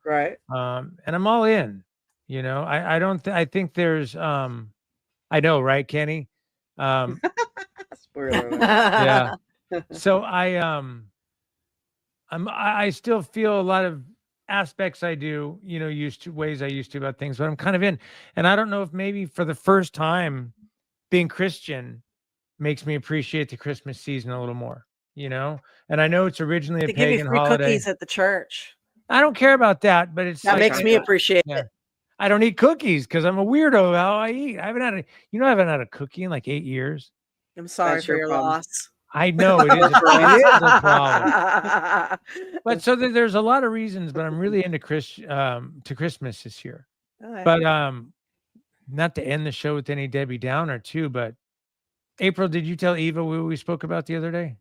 Right. and I'm all in, I think there's, I know, right, Kenny? Spoiler alert. Yeah. So I still feel a lot of aspects I do, ways I used to about things, but I'm kind of in. And I don't know if maybe for the first time being Christian makes me appreciate the Christmas season a little more, And I know it's originally a They give you pagan free holiday. cookies at the church. I don't care about that, but it's That like, makes me appreciate yeah. it. I don't eat cookies because I'm a weirdo how I eat. I haven't had a cookie in like 8 years. I'm sorry That's for your your problem. loss. I know it is a problem. But so there's a lot of reasons, but I'm really into to Christmas this year. Okay. But not to end the show with any Debbie Downer too, but April, did you tell Eva what we spoke about the other day?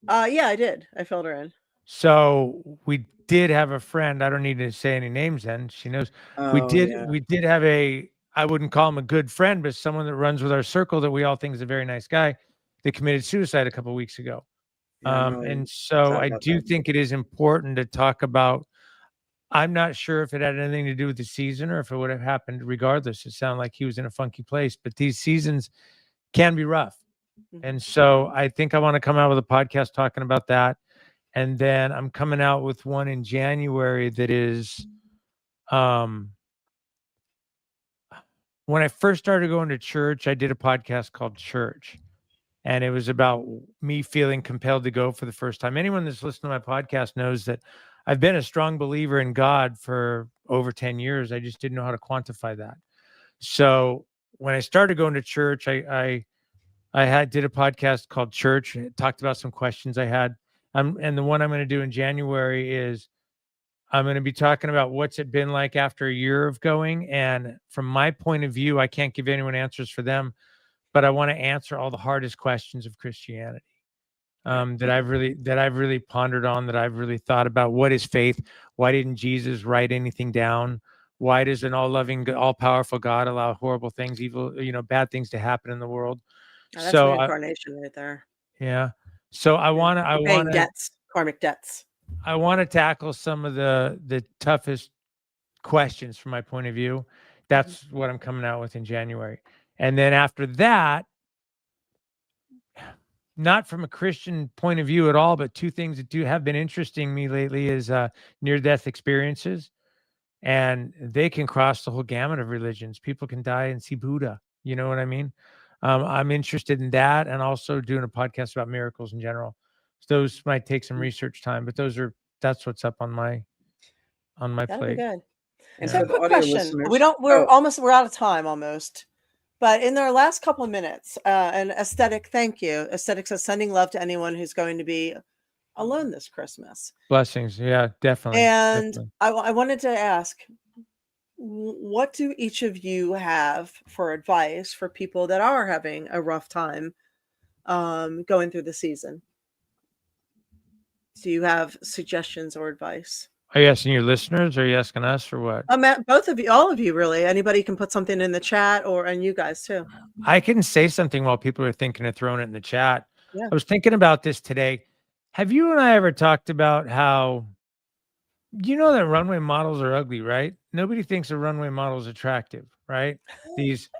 Yeah, I did. I filled her in. So we did have a friend. I don't need to say any names then. She knows. We did have I wouldn't call him a good friend, but someone that runs with our circle that we all think is a very nice guy that committed suicide a couple of weeks ago. And so I do think it is important to talk about. I'm not sure if it had anything to do with the season or if it would have happened regardless. It sounded like he was in a funky place, but these seasons can be rough. And so I think I want to come out with a podcast talking about that. And then I'm coming out with one in January that is, when I first started going to church, I did a podcast called Church. And it was about me feeling compelled to go for the first time. Anyone that's listened to my podcast knows that I've been a strong believer in God for over 10 years. I just didn't know how to quantify that. So when I started going to church, I did a podcast called Church. It talked about some questions I had. And the one I'm going to do in January is I'm going to be talking about what's it been like after a year of going. And from my point of view, I can't give anyone answers for them, but I want to answer all the hardest questions of Christianity that I've really pondered on, that I've really thought about. What is faith? Why didn't Jesus write anything down? Why does an all-loving, all-powerful God allow horrible things, evil, bad things to happen in the world? Oh, that's So reincarnation right there. Yeah. So I want to debts, karmic debts. I want to tackle some of the toughest questions from my point of view. That's what I'm coming out with in January. And then after that, not from a Christian point of view at all, but two things that have been interesting me lately is near-death experiences. And they can cross the whole gamut of religions. People can die and see Buddha. You know what I mean? I'm interested in that, and also doing a podcast about miracles in general. So those might take some research time, but that's what's up on my That'll plate. be good. And So for the quick audio question. listeners, We're out of time almost. But in our last couple of minutes, and Aesthetic, thank you. Aesthetic says sending love to anyone who's going to be alone this Christmas. Blessings. Yeah, definitely. And definitely. I wanted to ask, what do each of you have for advice for people that are having a rough time going through the season? Do you have suggestions or advice? Are you asking your listeners, or are you asking us, or what? Both of you, all of you, really. Anybody can put something in the chat, and you guys too. I can say something while people are thinking of throwing it in the chat. Yeah. I was thinking about this today, Have you and I ever talked about how you know that runway models are ugly, right? Nobody thinks a runway model is attractive, right? These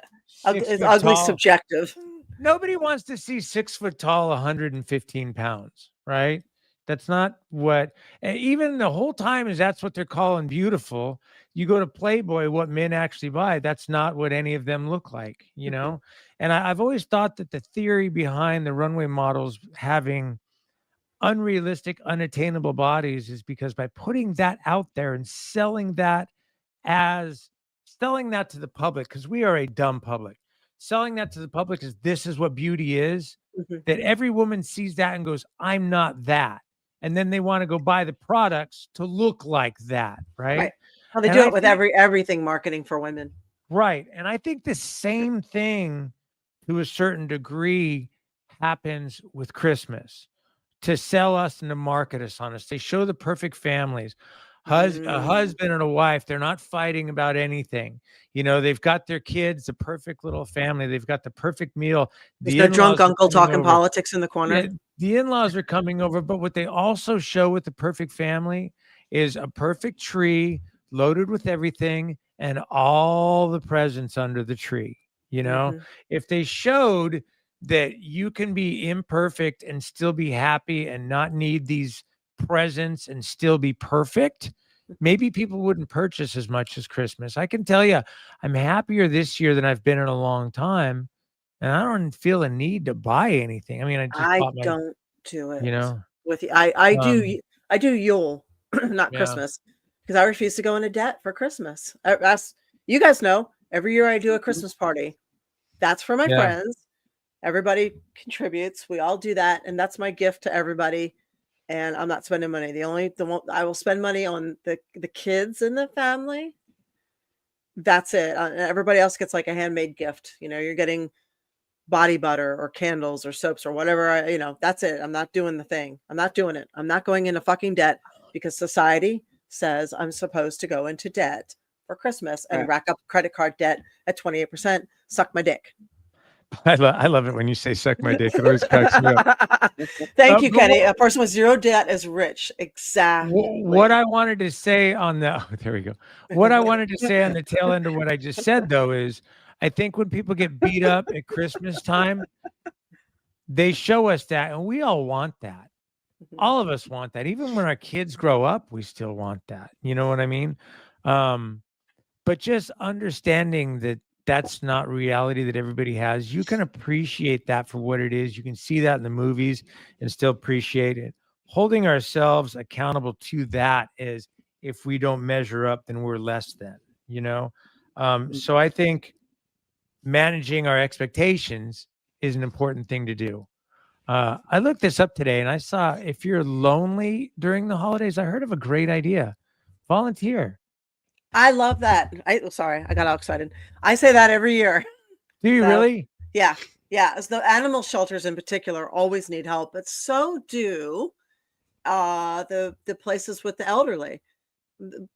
It's 6 foot ugly tall. subjective. Nobody wants to see 6 foot tall, 115 pounds, right? That's not what, even the whole time is that's what they're calling beautiful. You go to Playboy, what men actually buy, that's not what any of them look like, you know? And I've always thought that the theory behind the runway models having unrealistic, unattainable bodies is because by putting that out there and selling that to the public, because we are a dumb public, selling that to the public is this is what beauty is, that every woman sees that and goes, I'm not that. And then they want to go buy the products to look like that, right? Right. Well, they And do I it with think- everything marketing for women. Right. And I think the same thing to a certain degree happens with Christmas to sell us and to market us on us. They show the perfect families, a husband and a wife. They're not fighting about anything. You know, they've got their kids, the perfect little family. They've got the perfect meal. There's The no drunk in-laws are uncle coming talking over. politics in the corner. Yeah, the in-laws are coming over, but what they also show with the perfect family is a perfect tree loaded with everything and all the presents under the tree. You know, if they showed that you can be imperfect and still be happy and not need these presents and still be perfect, maybe people wouldn't purchase as much as Christmas. I can tell you, I'm happier this year than I've been in a long time. And I don't feel a need to buy anything. I mean, I just I bought my, don't do it you know, with you. I do Yule, not yeah. Christmas, because I refuse to go into debt for Christmas. As you guys know, every year I do a Christmas party. That's for my Yeah. friends. Everybody contributes. We all do that, and that's my gift to everybody. And I'm not spending money. I will spend money on the kids in the family. That's it. Everybody else gets like a handmade gift. You know, you're getting body butter or candles or soaps or whatever. That's it. I'm not doing the thing. I'm not doing it. I'm not going into fucking debt because society says I'm supposed to go into debt for Christmas and rack up credit card debt at 28%. Suck my dick. I love it when you say suck my dick. It always cracks me up. Thank you, Kenny. A person with zero debt is rich. Exactly. What I wanted to say on the, there we go. What I wanted to say on the tail end of what I just said, though, is I think when people get beat up at Christmas time, they show us that, and we all want that. All of us want that. Even when our kids grow up, we still want that. You know what I mean? But just understanding that that's not reality that everybody has. You can appreciate that for what it is. You can see that in the movies and still appreciate it. Holding ourselves accountable to that is if we don't measure up, then we're less than, you know? So I think managing our expectations is an important thing to do. I looked this up today and I saw if you're lonely during the holidays, I heard of a great idea. Volunteer. I love that. Sorry, I got all excited. I say that every year. Do you really? Yeah. Yeah. As the animal shelters in particular always need help, but so do the places with the elderly.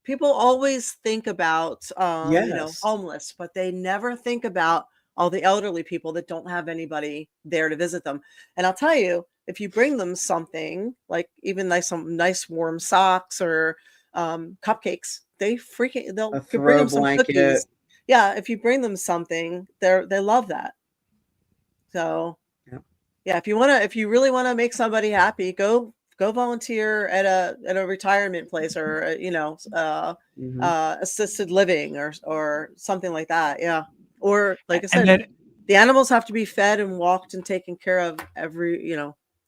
People always think about homeless, but they never think about all the elderly people that don't have anybody there to visit them. And I'll tell you, if you bring them something like even some nice warm socks or cupcakes, they'll bring them some cookies. Yeah, if you bring them something, they love that. So yeah, if you really want to make somebody happy, go volunteer at a retirement place or assisted living or something like that. Yeah. Or like I said, the animals have to be fed and walked and taken care of through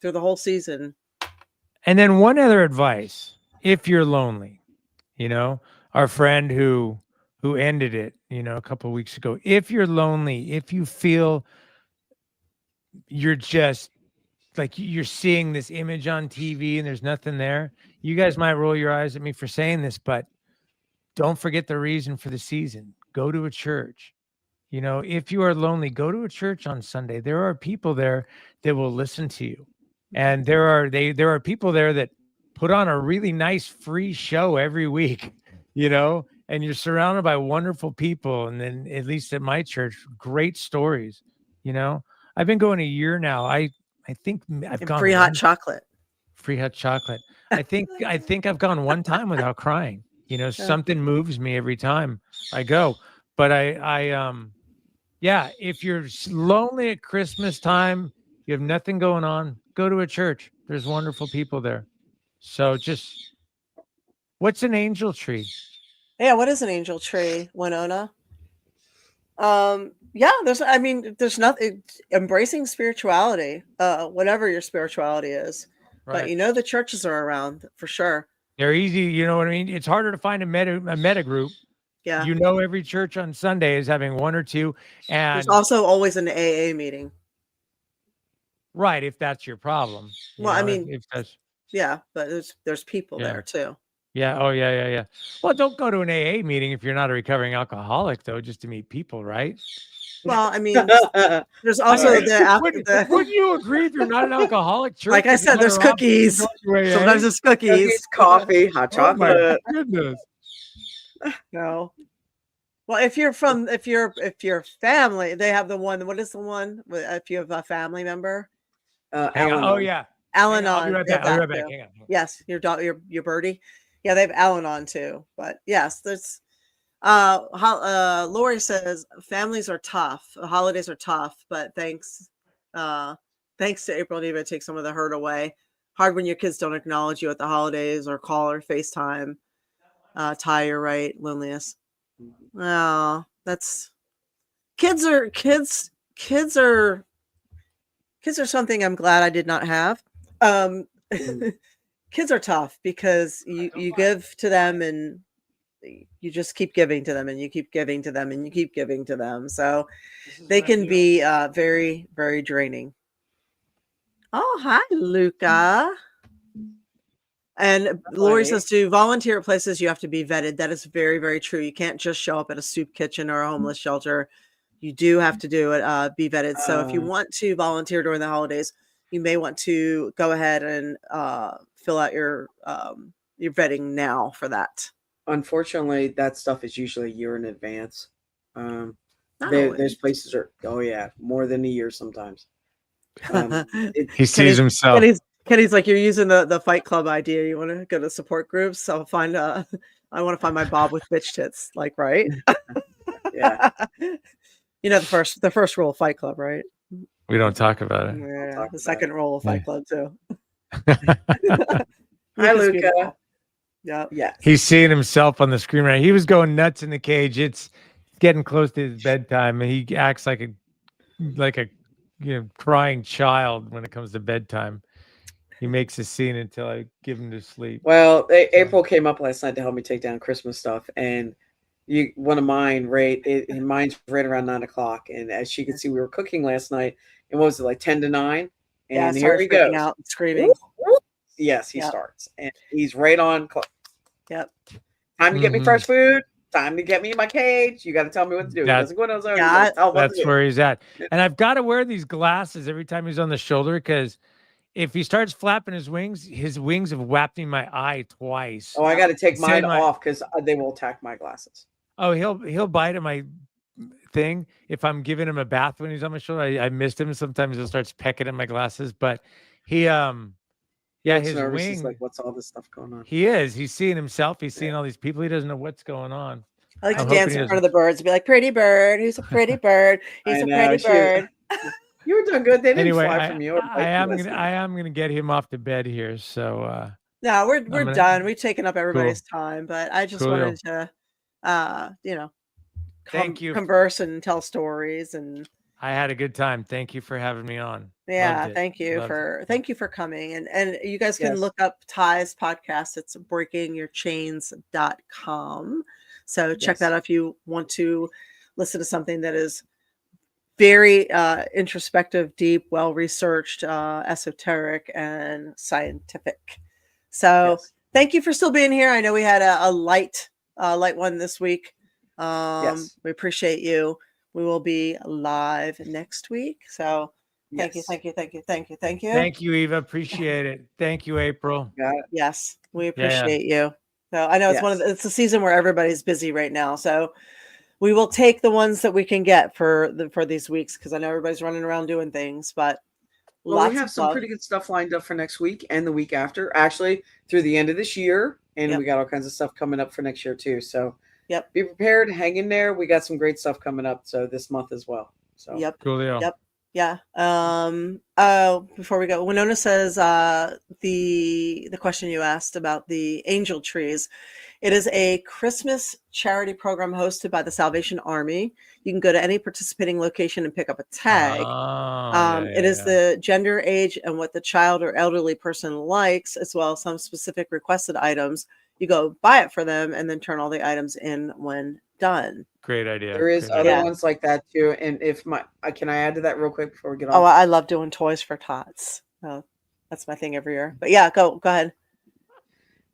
the whole season. And then one other advice, if you're lonely, our friend who ended it, a couple of weeks ago, if you're lonely, if you feel you're just like you're seeing this image on TV and there's nothing there, you guys might roll your eyes at me for saying this, but don't forget the reason for the season. Go to a church. If you are lonely, go to a church on Sunday. There are people there that will listen to you. And there are people there that put on a really nice free show every week, and you're surrounded by wonderful people. And then at least at my church, great stories. I've been going a year now. I think I've gone free hot chocolate. free hot chocolate. I think I've gone one time without crying. You know, something moves me every time I go. But yeah, if you're lonely at Christmas time, you have nothing going on, go to a church. There's wonderful people there. So just, what's an angel tree? Yeah, what is an angel tree, Winona? Yeah, there's nothing, embracing spirituality, whatever your spirituality is. But Right. the churches are around for sure. They're easy. You know what I mean? It's harder to find a meta group. Yeah. Every church on Sunday is having one or two. And there's also always an AA meeting. Right, if that's your problem. Well, I mean, if that's yeah, but there's people there too. Yeah. Oh, yeah. Well, don't go to an AA meeting if you're not a recovering alcoholic, though, just to meet people, right? Well, I mean, there's also Wouldn't you agree if you're not an alcoholic? Church, like I said, there's cookies. Sometimes it's cookies, coffee, hot chocolate. Oh my goodness. No. Well, if you're family, they have the one. What is the one? If you have a family member, Al-Anon. Oh yeah, Al-Anon. I'll be right back. Hang on. Yes, your dog, your birdie. Yeah, they have Al-Anon too. But yes, there's. Lori says families are tough. Holidays are tough, but thanks to April and Eva, take some of the hurt away. Hard when your kids don't acknowledge you at the holidays or call or FaceTime. Ty, you're right. Loneliness. Oh, that's kids are something I'm glad I did not have. Kids are tough because you give to them and you just keep giving to them and you keep giving to them and you keep giving to them. So they can be very, very draining. Oh, hi, Luca. And Lori says to volunteer at places, you have to be vetted. That is very, very true. You can't just show up at a soup kitchen or a homeless shelter. You do have to do it, be vetted. So if you want to volunteer during the holidays, you may want to go ahead and fill out your vetting now for that. Unfortunately, that stuff is usually a year in advance. There's places more than a year sometimes. He sees himself. Kenny's like, you're using the Fight Club idea. You want to go to support groups? So find I want to find my Bob with bitch tits. Like, right? Yeah. The first rule of Fight Club, right? We don't talk about it. Yeah, the second rule of Fight Club too. Hi, Luca. Yeah. He's seeing himself on the screen right now. He was going nuts in the cage. It's getting close to his bedtime, and he acts like a crying child when it comes to bedtime. He makes a scene until I give him to sleep. Well, April came up last night to help me take down Christmas stuff, and one of mine, mine's right around 9:00. And as she could see, we were cooking last night, and what was it, like 10 to 9? And here he goes, out and screaming. Yes, he starts, and he's right on. Yep. Time to get me fresh food. Time to get me in my cage. You got to tell me what to do. He doesn't go in his own. That's where he's at. And I've got to wear these glasses every time he's on the shoulder because if he starts flapping his wings have whapped me my eye twice. Oh, I got to take mine off because they will attack my glasses. Oh, he'll bite at my thing if I'm giving him a bath when he's on my shoulder. I missed him. Sometimes he starts pecking at my glasses, but he his nervous. wing. He's like, what's all this stuff going on? He is. He's seeing himself. He's seeing all these people. He doesn't know what's going on. I like to dance in front of the birds and be like, pretty bird. Who's a pretty bird? He's a pretty bird. You were doing good. They didn't fly from you. I am gonna get him off to bed here. So no, we're done. We've taken up everybody's time, but I just wanted to thank you. Converse and tell stories, and I had a good time. Thank you for having me on. Yeah, thank you for coming. And you guys can look up Ty's podcast. It's BreakingYourChains.com. So check that out if you want to listen to something that is very introspective, deep, well-researched, esoteric, and scientific. So thank you for still being here. I know we had a light one this week. We appreciate you. We will be live next week. So thank you. Thank you, Eva. Appreciate it. Thank you, April. Yes, we appreciate you. So I know it's a season where everybody's busy right now. So we will take the ones that we can get for these weeks because I know everybody's running around doing things, but Well, Lots we have of some love. pretty good stuff lined up for next week and the week after, actually through the end of this year. And Yep. we got all kinds of stuff coming up for next year too. So Yep. be prepared, hang in there. We got some great stuff coming up. So this month as well. So Yep. Coolio. Yep. Yeah. Before we go, Winona says the question you asked about the angel trees. It is a Christmas charity program hosted by the Salvation Army. You can go to any participating location and pick up a tag. It is the gender, age, and what the child or elderly person likes, as well as some specific requested items. You go buy it for them and then turn all the items in when done. Great idea. there is Great other idea. ones like that too. And if can I add to that real quick before we get Oh, off? I love doing toys for tots. Oh, that's my thing every year. But yeah, go ahead.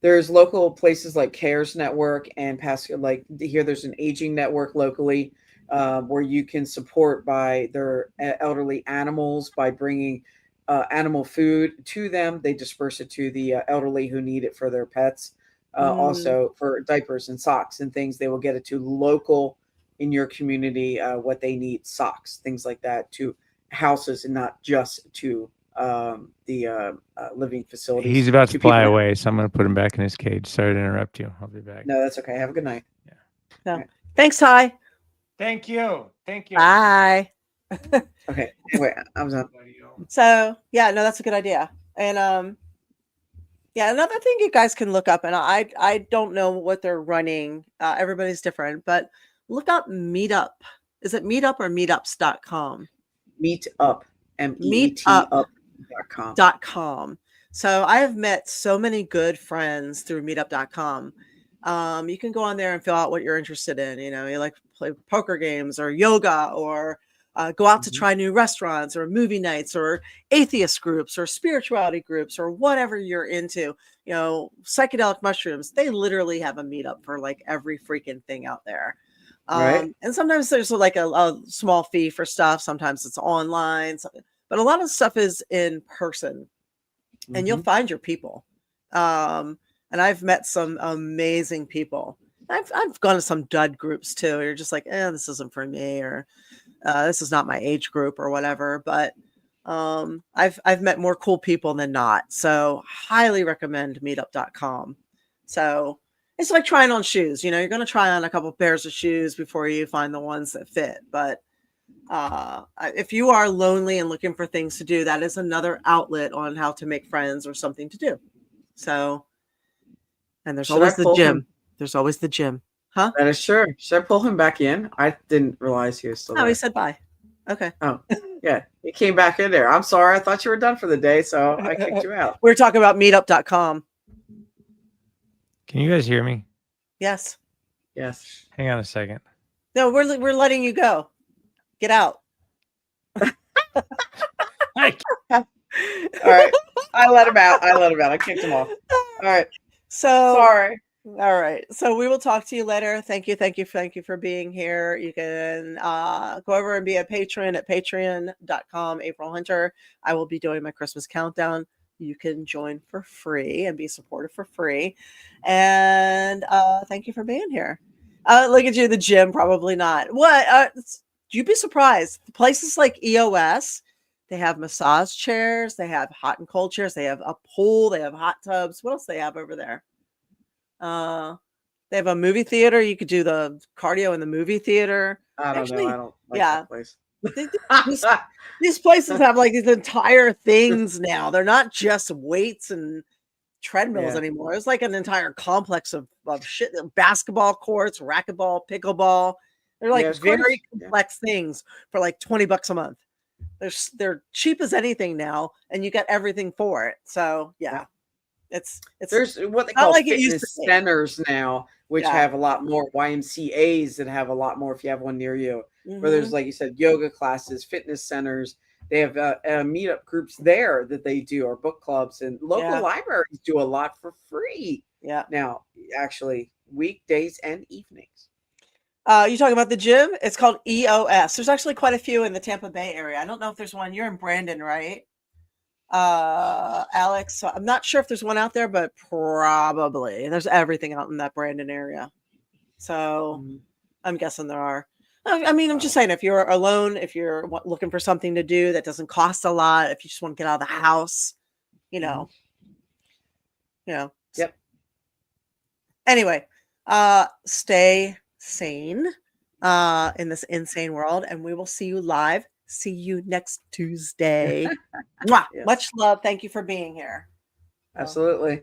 There's local places like CARES Network and like here there's an aging network locally where you can support by their elderly animals by bringing animal food to them. They disperse it to the elderly who need it for their pets. Also for diapers and socks and things, they will get it to local in your community what they need, socks, things like that, to houses and not just to the living facilities. He's about to people fly that- away, so I'm going to put him back in his cage. Sorry to interrupt you. I'll be back. No, that's okay. Have a good night. Thanks, Ty. Thank you. Thank you. Bye. Okay. Anyway, I'm done. So yeah, no, that's a good idea. And yeah, another thing you guys can look up, and I don't know what they're running. Everybody's different, but look up Meetup. Is it Meetup or meetups.com? Meetup. Meetup.com. .com. So I have met so many good friends through meetup.com. You can go on there and fill out what you're interested in. You know, you like to play poker games or yoga or go out to try new restaurants or movie nights or atheist groups or spirituality groups or whatever you're into. You know, psychedelic mushrooms, they literally have a meetup for like every freaking thing out there. Right. And sometimes there's like a small fee for stuff. Sometimes it's online, but a lot of stuff is in person and you'll find your people. And I've met some amazing people. I've gone to some dud groups too. You're just like, this isn't for me, or this is not my age group or whatever. But I've met more cool people than not. So highly recommend meetup.com. So it's like trying on shoes. You know, you're going to try on a couple pairs of shoes before you find the ones that fit. But if you are lonely and looking for things to do, that is another outlet on how to make friends or something to do. So, and there's always the gym. There's always the gym. Huh? That is sure. Should I pull him back in? I didn't realize he was still No, there. he said bye. Okay. Oh, yeah. He came back in there. I'm sorry. I thought you were done for the day, so I kicked you out. We're talking about meetup.com. Can you guys hear me? Yes. Yes. Hang on a second. No, we're letting you go. Get out. All right. I let him out. I kicked him off. All right. So sorry. All right. So we will talk to you later. Thank you for being here. You can go over and be a patron at patreon.com, April Hunter. I will be doing my Christmas countdown. You can join for free and be supportive for free. And thank you for being here. Look at you, the gym, probably not. What? You'd be surprised. Places like EOS, they have massage chairs, they have hot and cold chairs, they have a pool, they have hot tubs. What else do they have over there? They have a movie theater. You could do the cardio in the movie theater. I don't know. I don't like that place. These places have like these entire things now. They're not just weights and treadmills anymore. It's like an entire complex of shit. Basketball courts, racquetball, pickleball. They're like very complex things for like $20 a month. They're cheap as anything now, and you get everything for it. So yeah. It's there's what they call like fitness centers now, which have a lot more YMCAs that have a lot more if you have one near you. Where there's, like you said, yoga classes, fitness centers. They have meetup groups there that they do, or book clubs, and local libraries do a lot for free. Yeah. Now, actually, weekdays and evenings. You talking about the gym? It's called EOS. There's actually quite a few in the Tampa Bay area. I don't know if there's one. You're in Brandon, right? Alex, I'm not sure if there's one out there, but probably there's everything out in that Brandon area. So I'm guessing there are. I mean, I'm just saying, if you're alone, if you're looking for something to do that doesn't cost a lot, if you just want to get out of the house, you know. Yep. Anyway, stay sane in this insane world, and we will see you live. See you next Tuesday. Mwah! Yes. Much love. Thank you for being here. Absolutely.